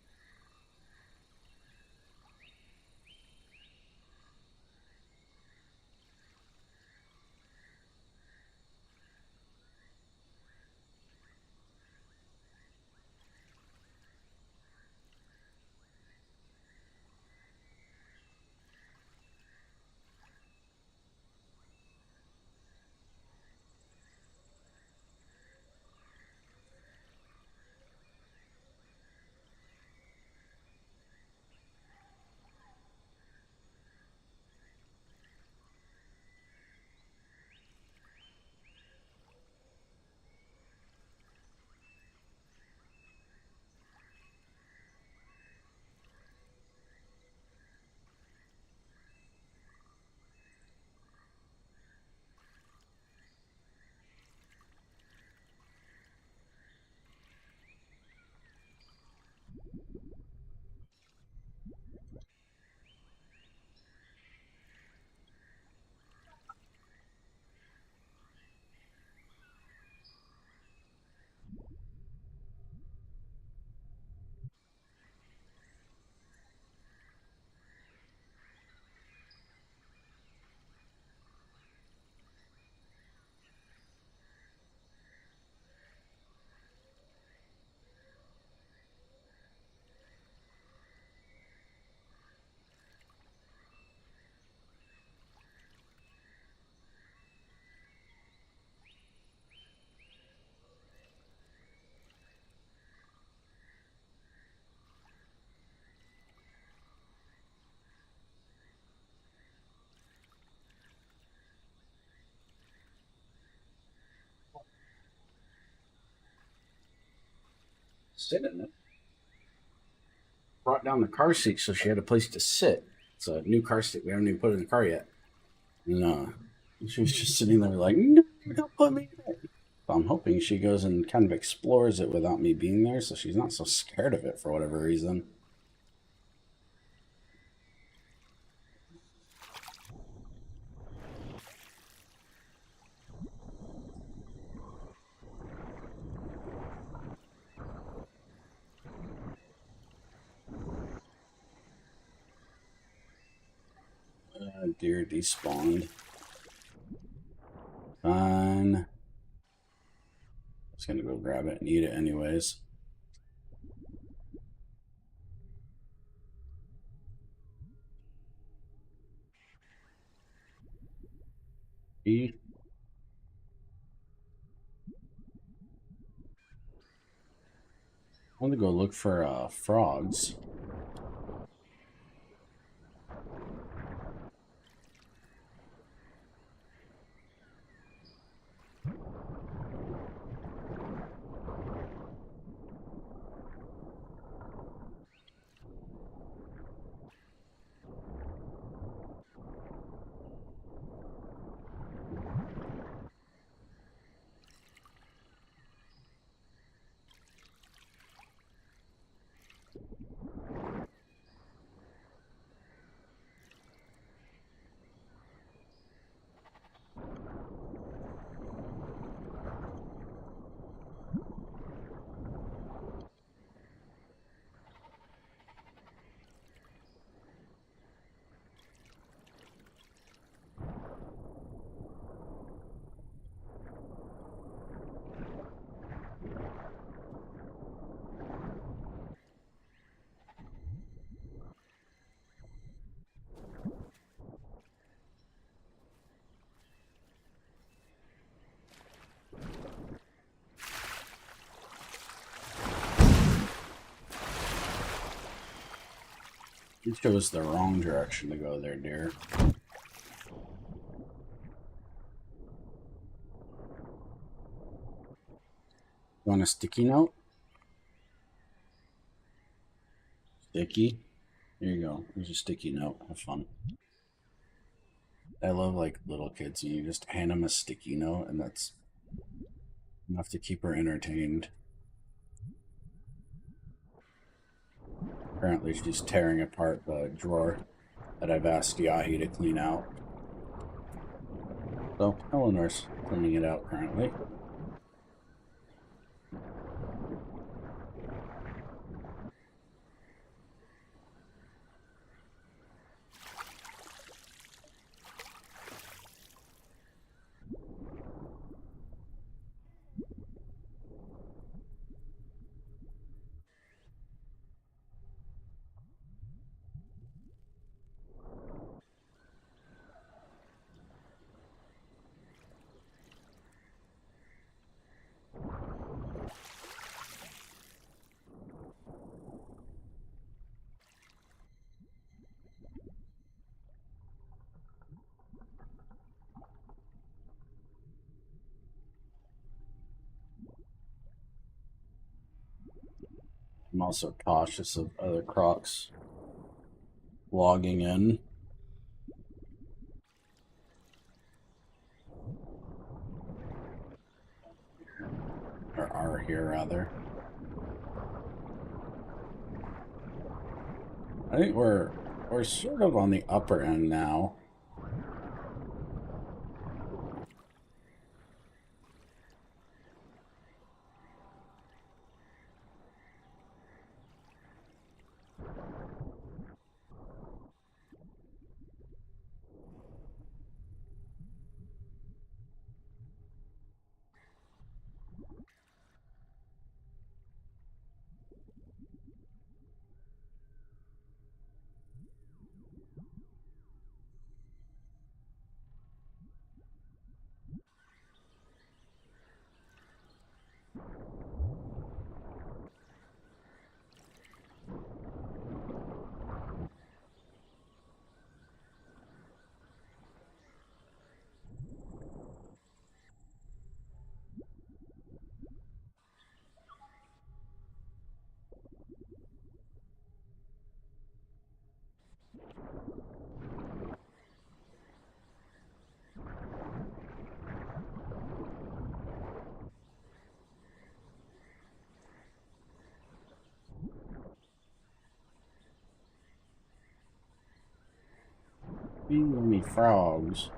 Sit in it. Brought down the car seat so she had a place to sit. It's a new car seat. We haven't even put it in the car yet. No. She was just sitting there like, no, don't put me in it. So I'm hoping she goes and kind of explores it without me being there so she's not so scared of it for whatever reason. Deer despawned. Fine. I was gonna go grab it and eat it anyways. Eat. I want to go look for frogs. You chose the wrong direction to go there, dear. You want a sticky note? Sticky? Here you go. Here's a sticky note. Have fun. I love like little kids. You just hand them a sticky note, and that's enough to keep her entertained. Apparently, she's tearing apart the drawer that I've asked Yahi to clean out. So, Eleanor's cleaning it out currently. I'm also cautious of other crocs logging in. Or are here, rather. I think we're sort of on the upper end now. Any frogs?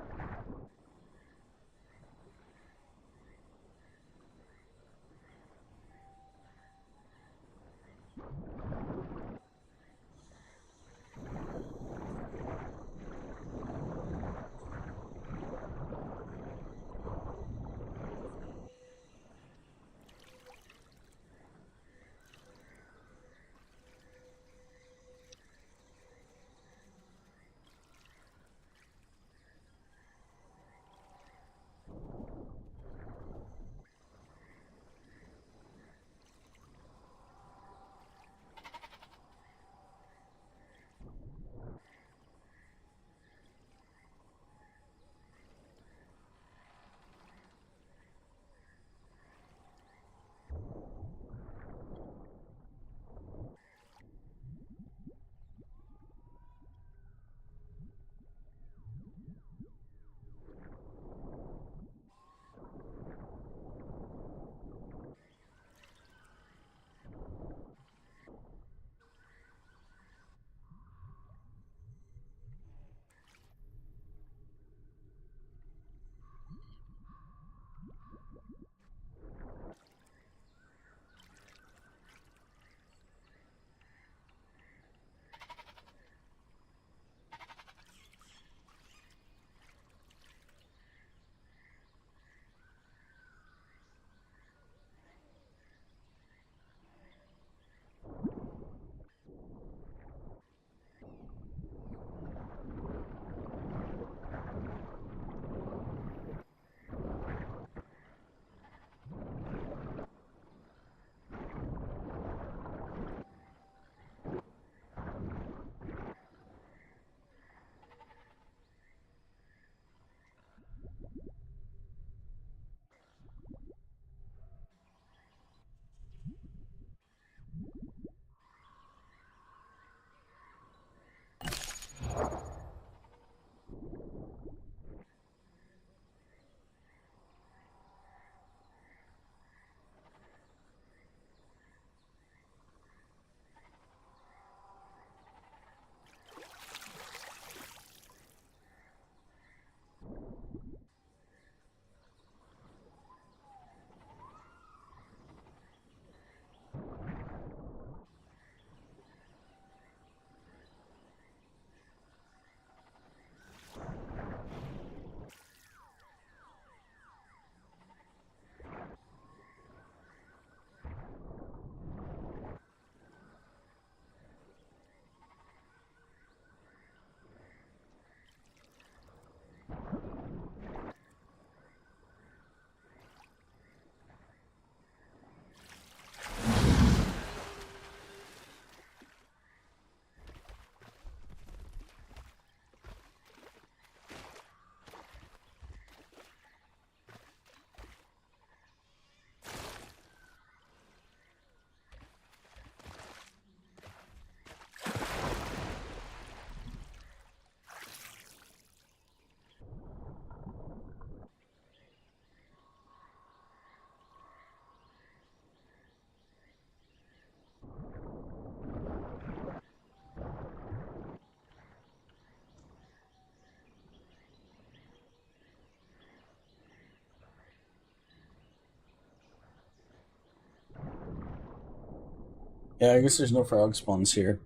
Yeah, I guess there's no frog spawns here,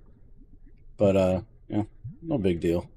but yeah, no big deal.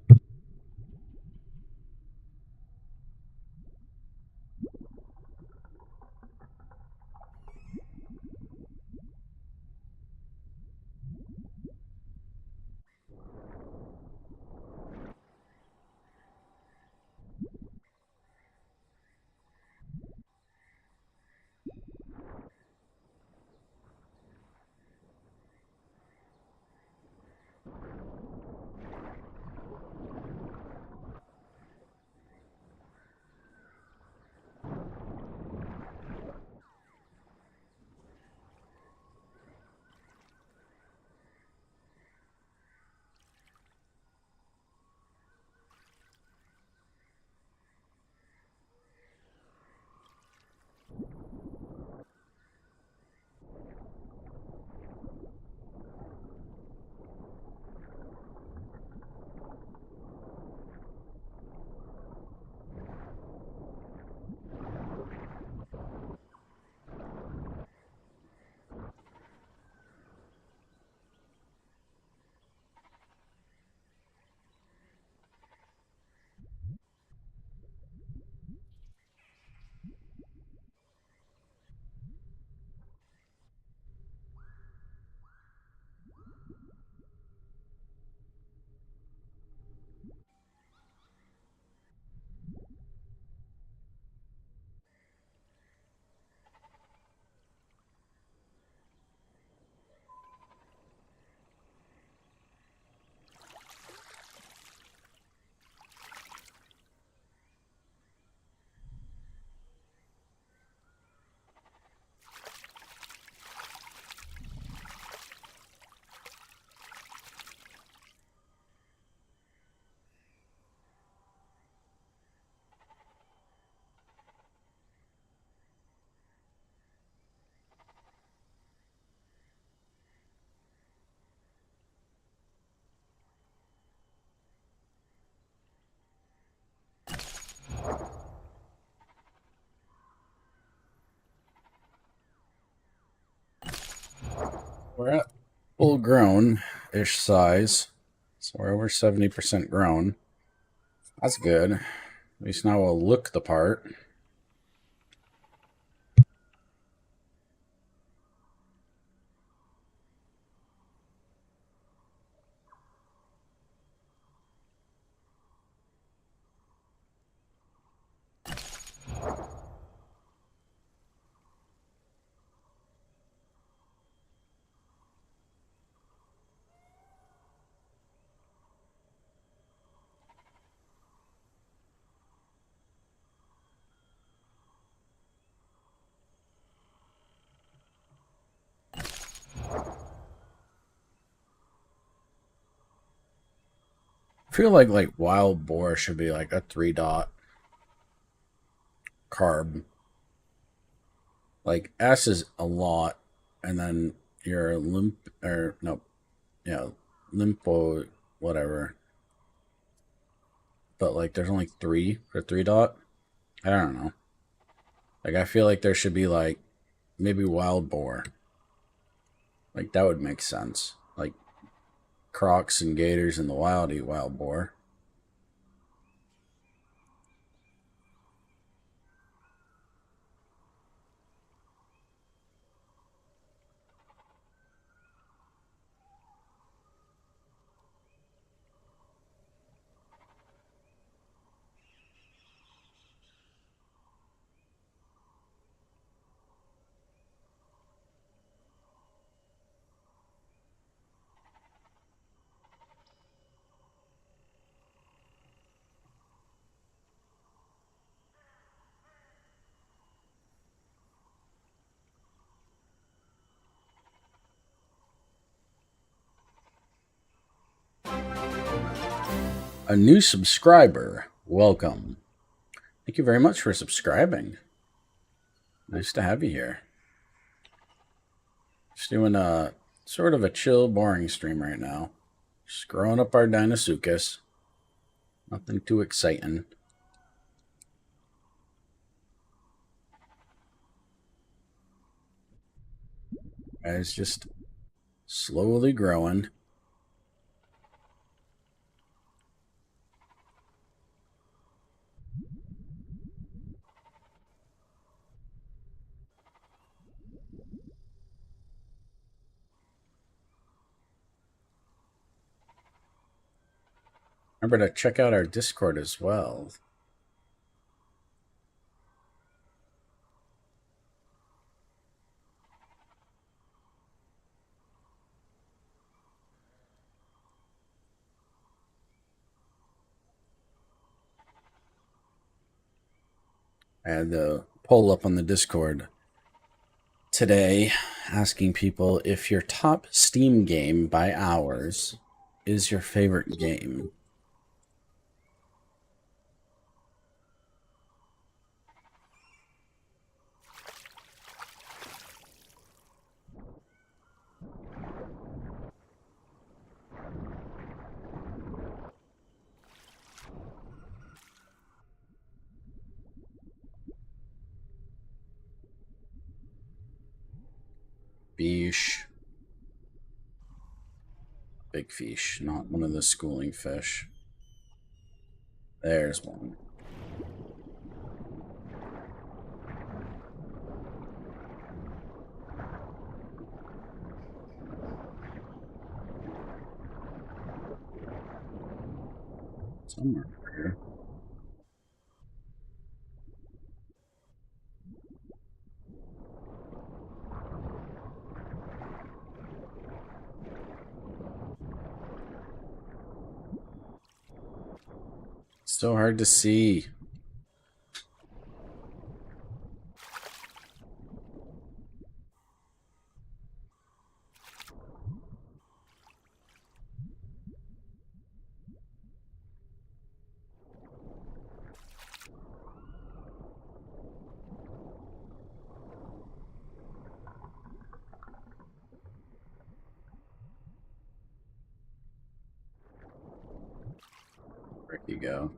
We're at full grown ish size, so we're over 70% grown. That's good. At least now we'll look the part. I feel like wild boar should be like a 3 dot carb. Like S is a lot, and then your limp or no, yeah, limpo whatever. But like, there's only 3 for 3 dot. I don't know. Like, I feel like there should be like maybe wild boar. Like, that would make sense. Like, crocs and gators in the wild eat wild boar. A new subscriber, welcome. Thank you very much for subscribing. Nice to have you here. Just doing a sort of a chill, boring stream right now. Just growing up our Dinosuchus. Nothing too exciting. Guys, just Slowly growing. Remember to check out our Discord as well. I had the poll up on the Discord today asking people if your top Steam game by hours is your favorite game. Fish. Big fish, not one of the schooling fish. There's one. Somewhere over here. So hard to see. Where'd you go?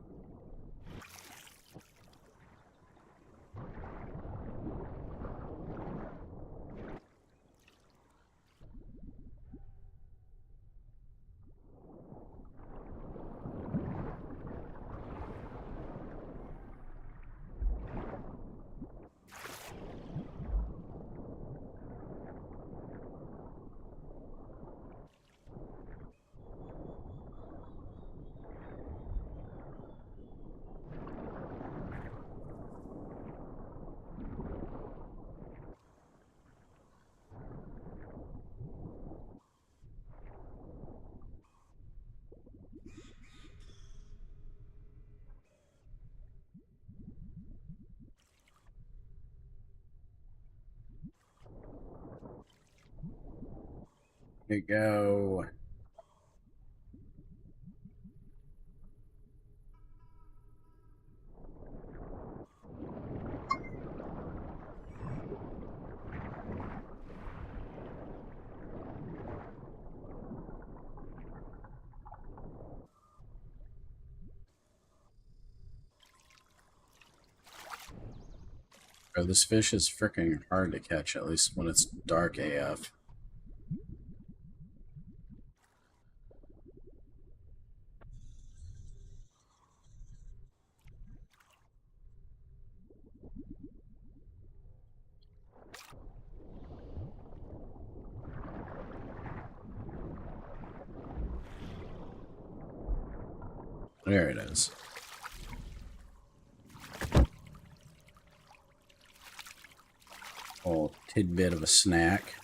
Here you go. Oh, this fish is freaking hard to catch, at least when it's dark AF. There it is. Oh, tidbit of a snack.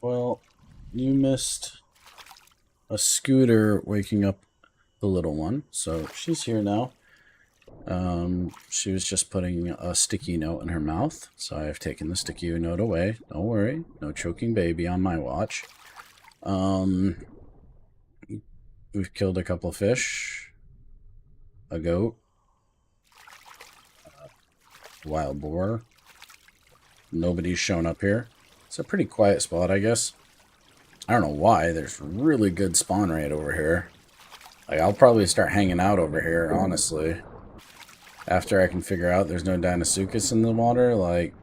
Well, you missed a scooter waking up the little one, so she's here now. She was just putting a sticky note in her mouth, so I have taken the sticky note away. Don't worry, no choking baby on my watch. We've killed a couple fish, a goat, a wild boar. Nobody's shown up here. It's a pretty quiet spot, I guess. I don't know why. There's really good spawn rate over here. Like, I'll probably start hanging out over here, honestly. After I can figure out there's no Dinosaur in the water, like,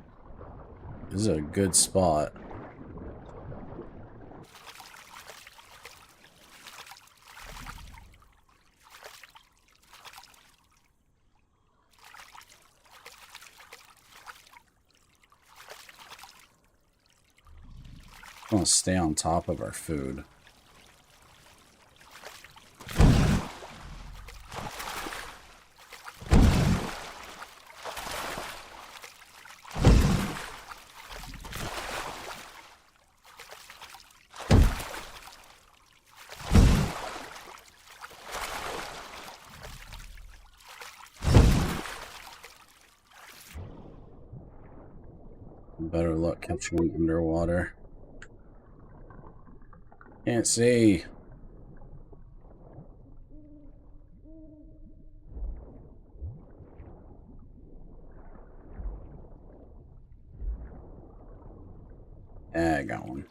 this is a good spot. I want to stay on top of our food. Better luck catching them underwater. Can't see. I got one.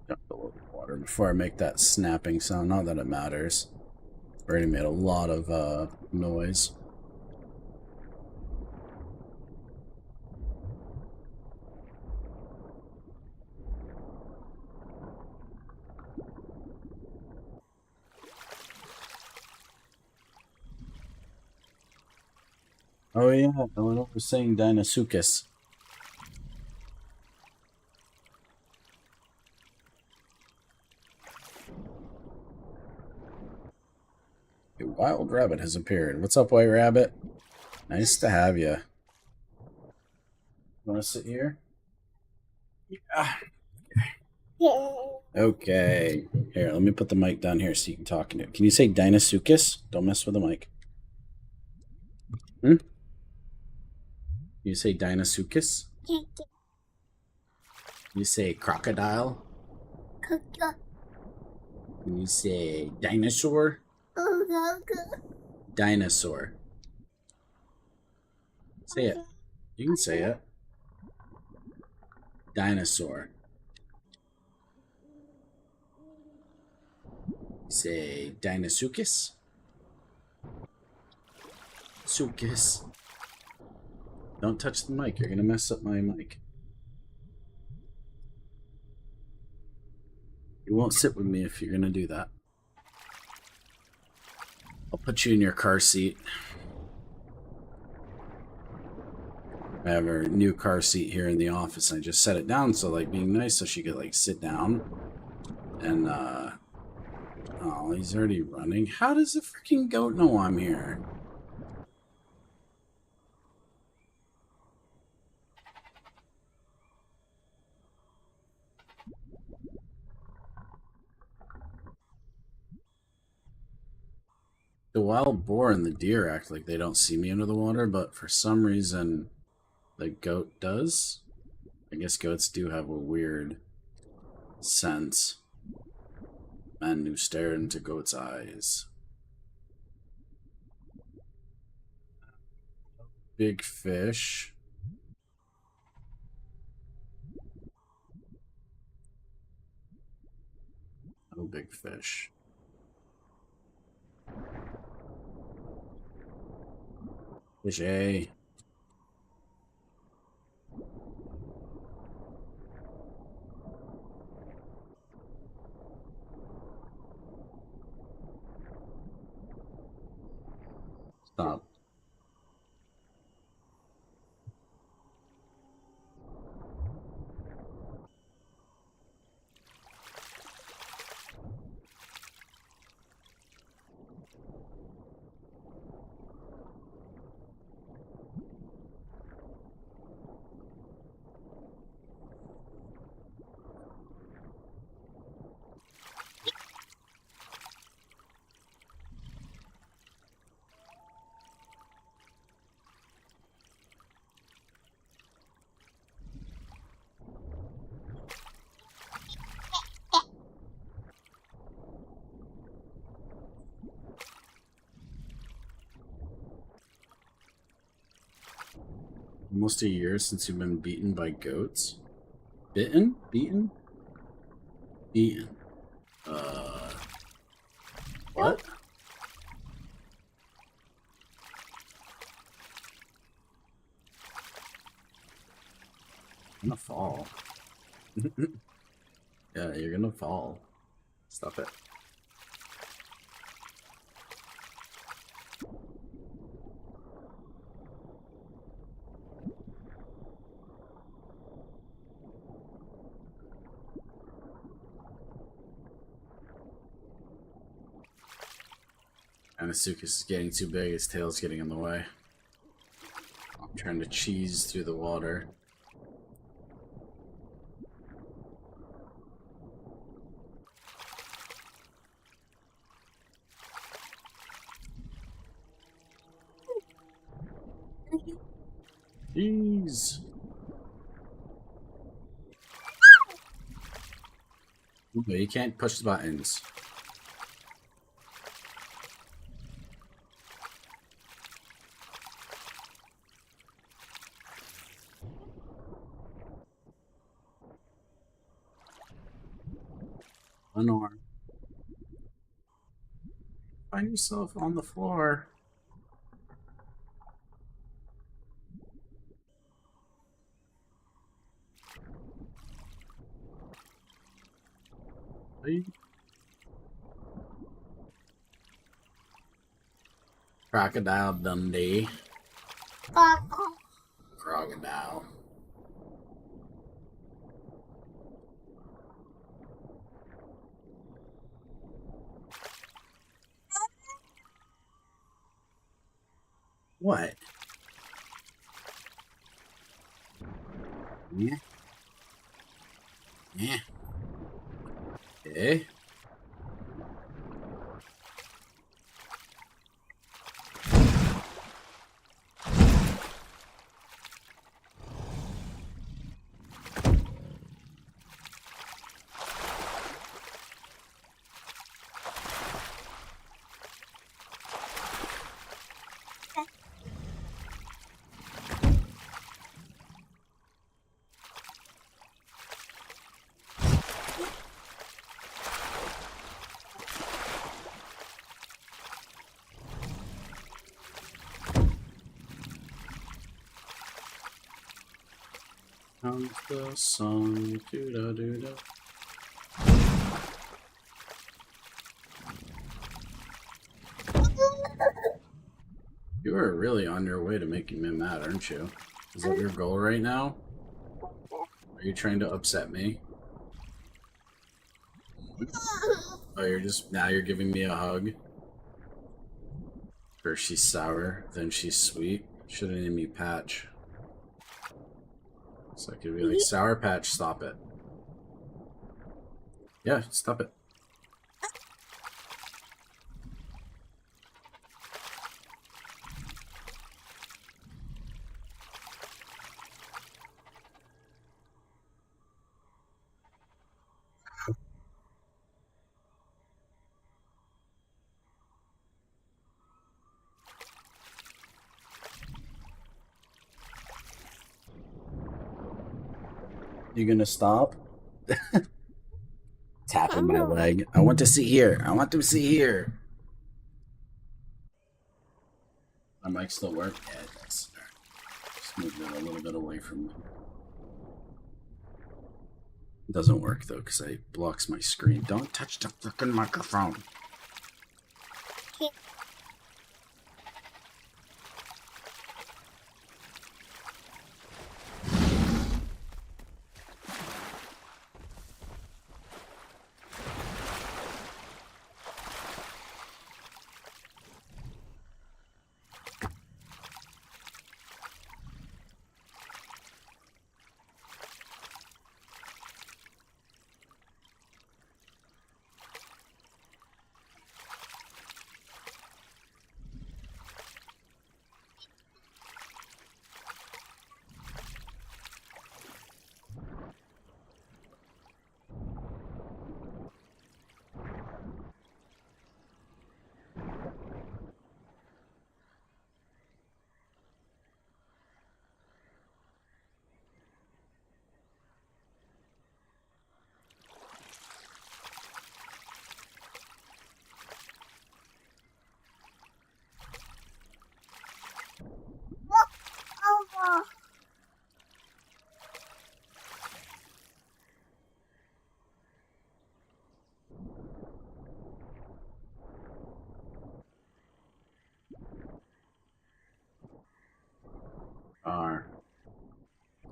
Jump a little water before I make that snapping sound. Not that it matters. Already made a lot of noise. Oh yeah, I went over saying Dinosaur. wild rabbit has appeared. What's up, White Rabbit? Nice to have you. Want to sit here? Yeah. Okay. Here, let me put the mic down here so you can talk into it. Can you say Dinosaur? Don't mess with the mic. Can you say Dinosaur? Can you say crocodile? Can you say dinosaur? Dinosaur. Say it. You can say it. Dinosaur. Say Dinosaurus. Sucus. Don't touch the mic. You're gonna mess up my mic. You won't sit with me if you're gonna do that. I'll put you in your car seat. I have her new car seat here in the office. I just set it down so like being nice so she could like sit down. And oh, he's already running. How does the freaking goat know I'm here? The wild boar and the deer act like they don't see me under the water, but for some reason the goat does. I guess goats do have a weird sense. Men who stare into goats' eyes. Big fish. No big fish. Fish A. Stop. Almost a year since you've been beaten by goats. Bitten? Beaten? Beaten. What? I'm gonna fall. Yeah, you're gonna fall. Stop it. Anasukas is getting too big, his tail's getting in the way. I'm trying to cheese through the water. Jeez. Okay, you can't push the buttons. Lenore. Find yourself on the floor. Crocodile Dundee. Crocodile. What? Yeah. Yeah. Okay. Comes the song, doo-da-doo-da. You are really on your way to making me mad, aren't you? Is that your goal right now? Are you trying to upset me? Oh, now you're giving me a hug? First she's sour, then she's sweet. Should've named me Patch. So I could be like, Sour Patch, stop it. Yeah, stop it. You gonna stop? Tapping my leg. I want to see here. I want to see here. My mic still work? Yeah, it does. Just move it a little bit away from me. It doesn't work though, because it blocks my screen. Don't touch the fucking microphone.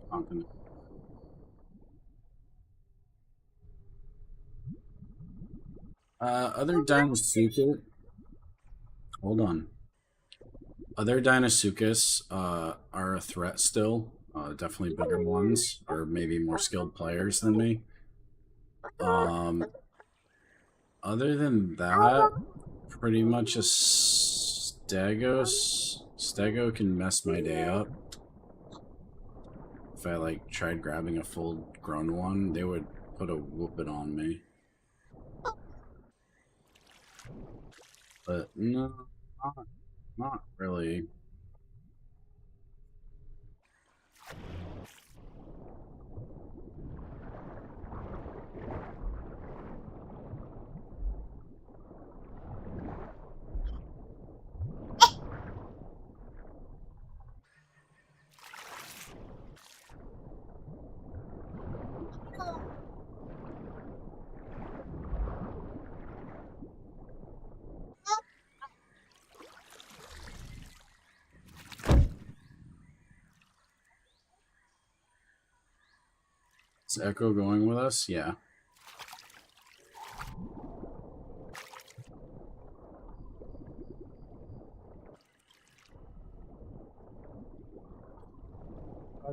Honking. Other Dinosuchus. Hold on. Other Dinosuchus are a threat still. Definitely bigger ones, or maybe more skilled players than me. Other than that, pretty much a Stegos. Stego can mess my day up. If I like tried grabbing a full grown one, they would put a whooping on me. But no, not really. Is Echo going with us? Yeah.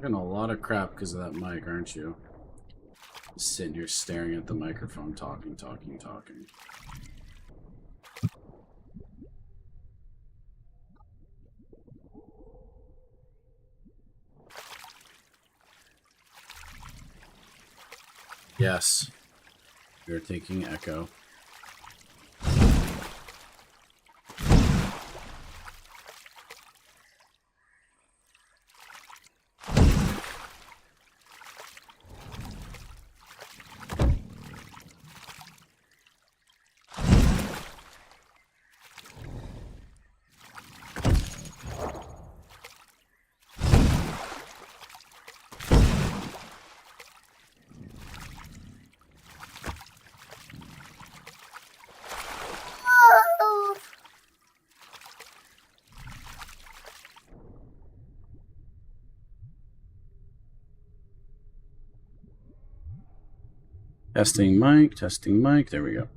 Talking a lot of crap because of that mic, aren't you? Sitting here staring at the microphone, talking. Yes, you're taking echo. Testing mic. There we go.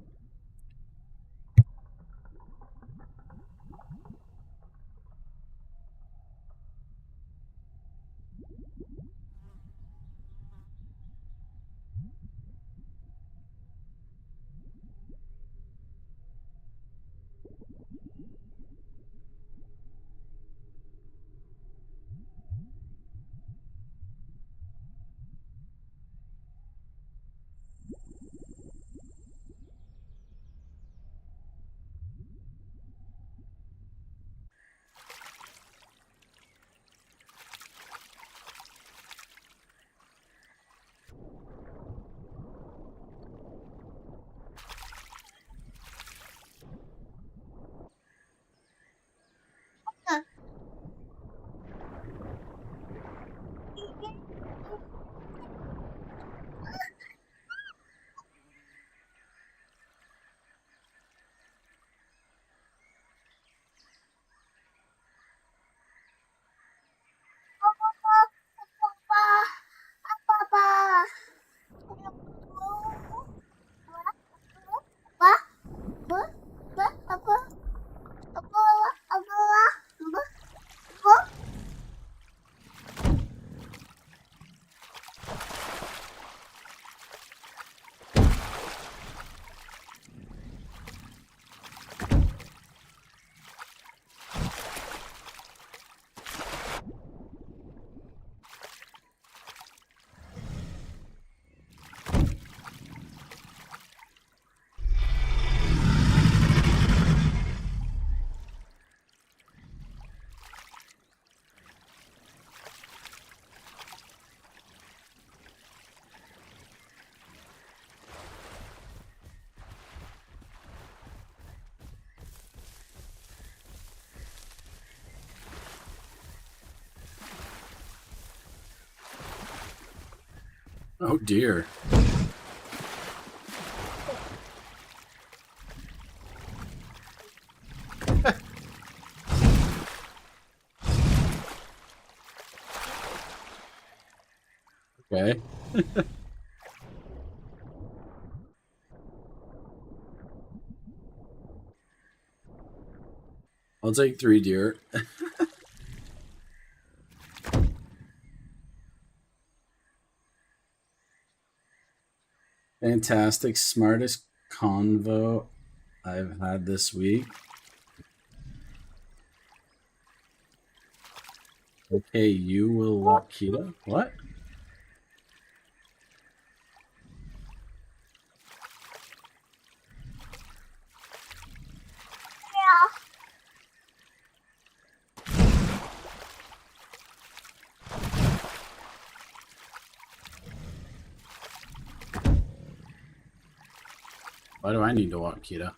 Oh dear. Okay. I'll take 3 deer. Fantastic. Smartest convo I've had this week. Okay, you will walk Kita. What? Why do I need to walk Kita?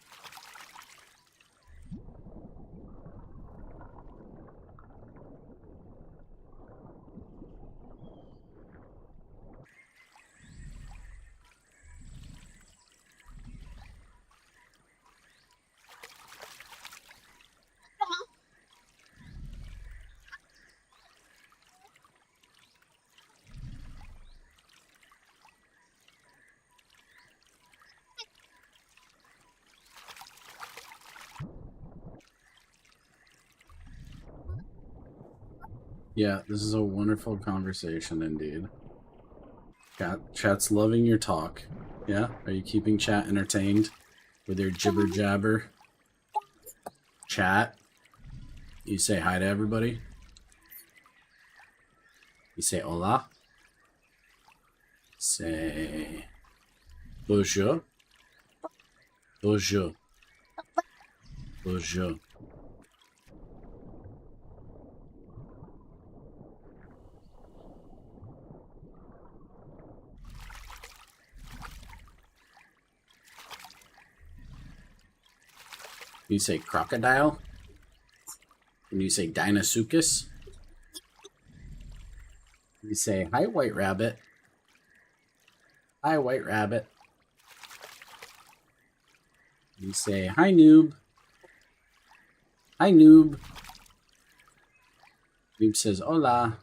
Yeah, this is a wonderful conversation indeed. Chat's loving your talk. Yeah? Are you keeping chat entertained with your jibber jabber? Chat? You say hi to everybody? You say hola? Say bonjour? Bonjour. Bonjour. You say crocodile? And you say Dinosuchus? You say, hi, white rabbit. Hi, white rabbit. You say, hi, noob. Hi, noob. Noob says, hola.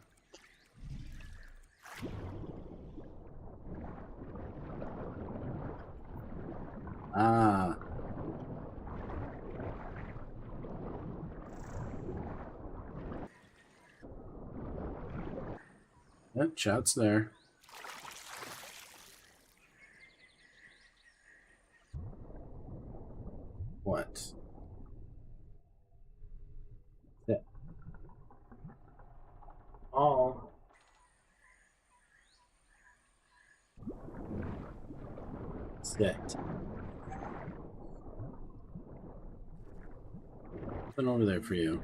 Ah. Yep, chat's there. What? Sit. All. Sit. Nothing over there for you.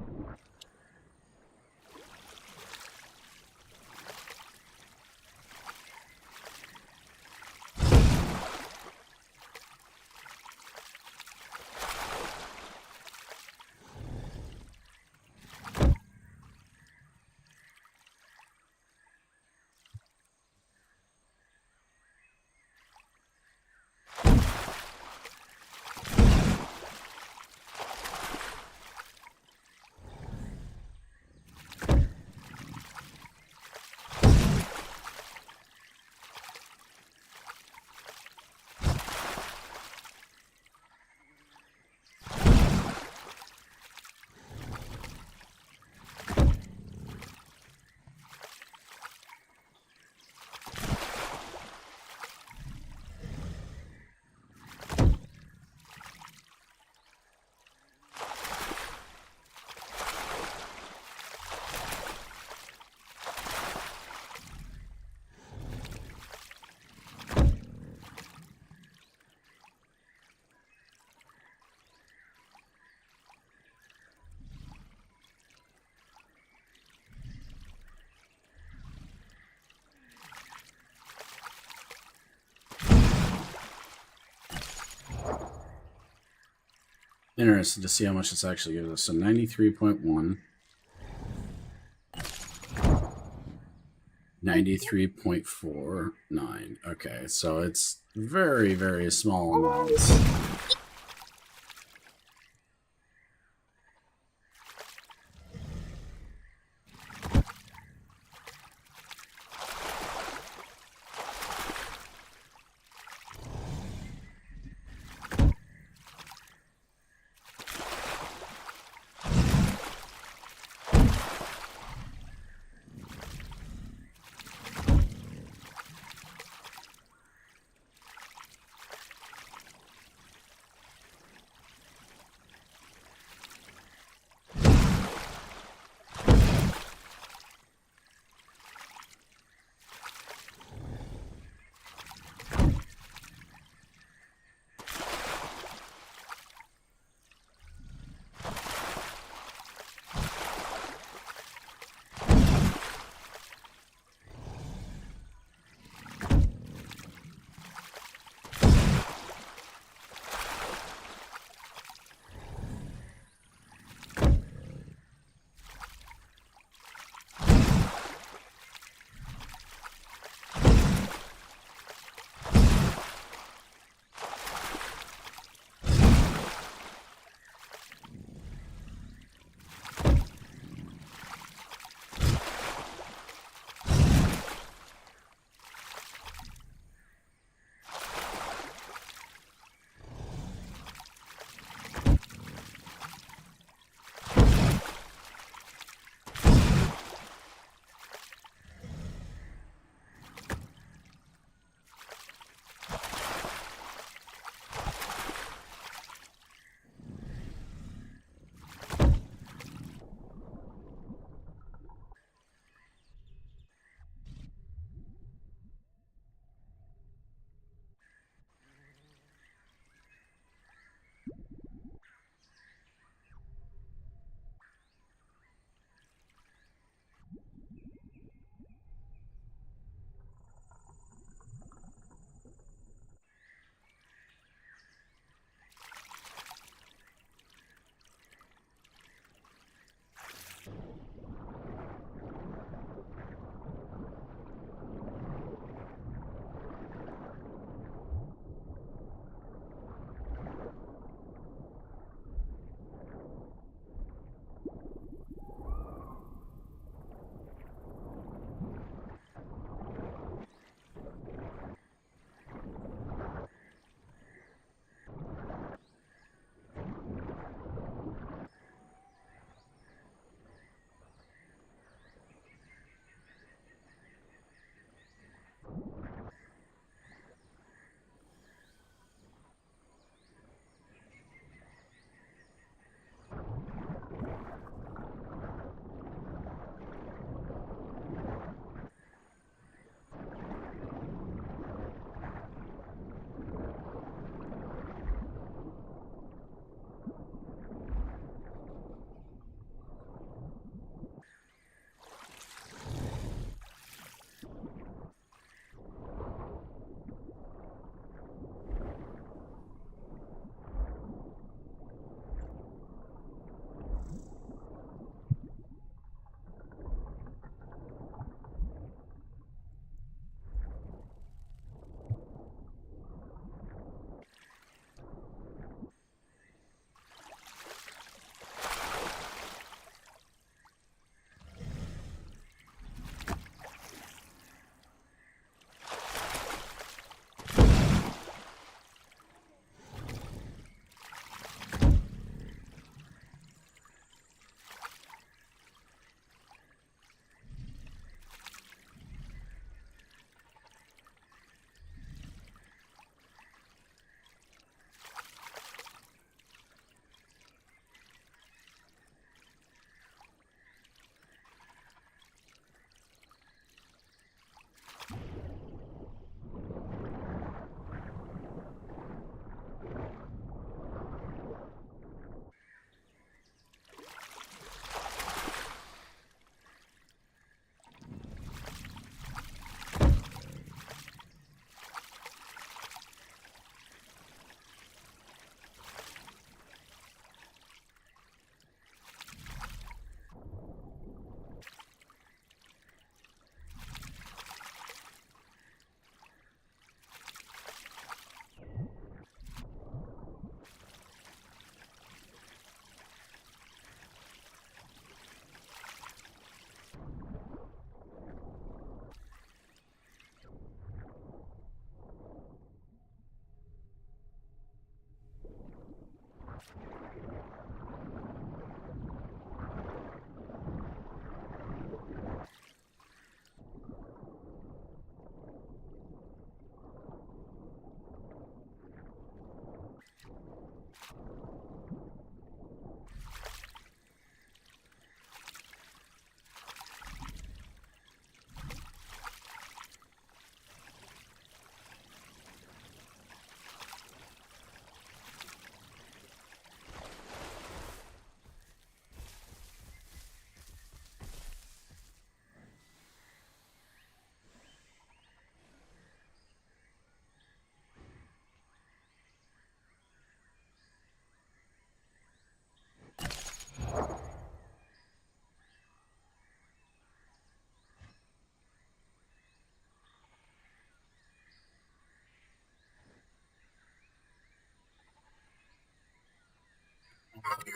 Interested to see how much this actually gives us. So 93.1. 93.49. Okay, so it's very, very small amounts.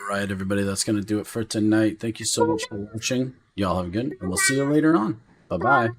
right, everybody, that's going to do it for tonight. Thank you so much for watching. Y'all have a good, and we'll see you later on. Bye-bye.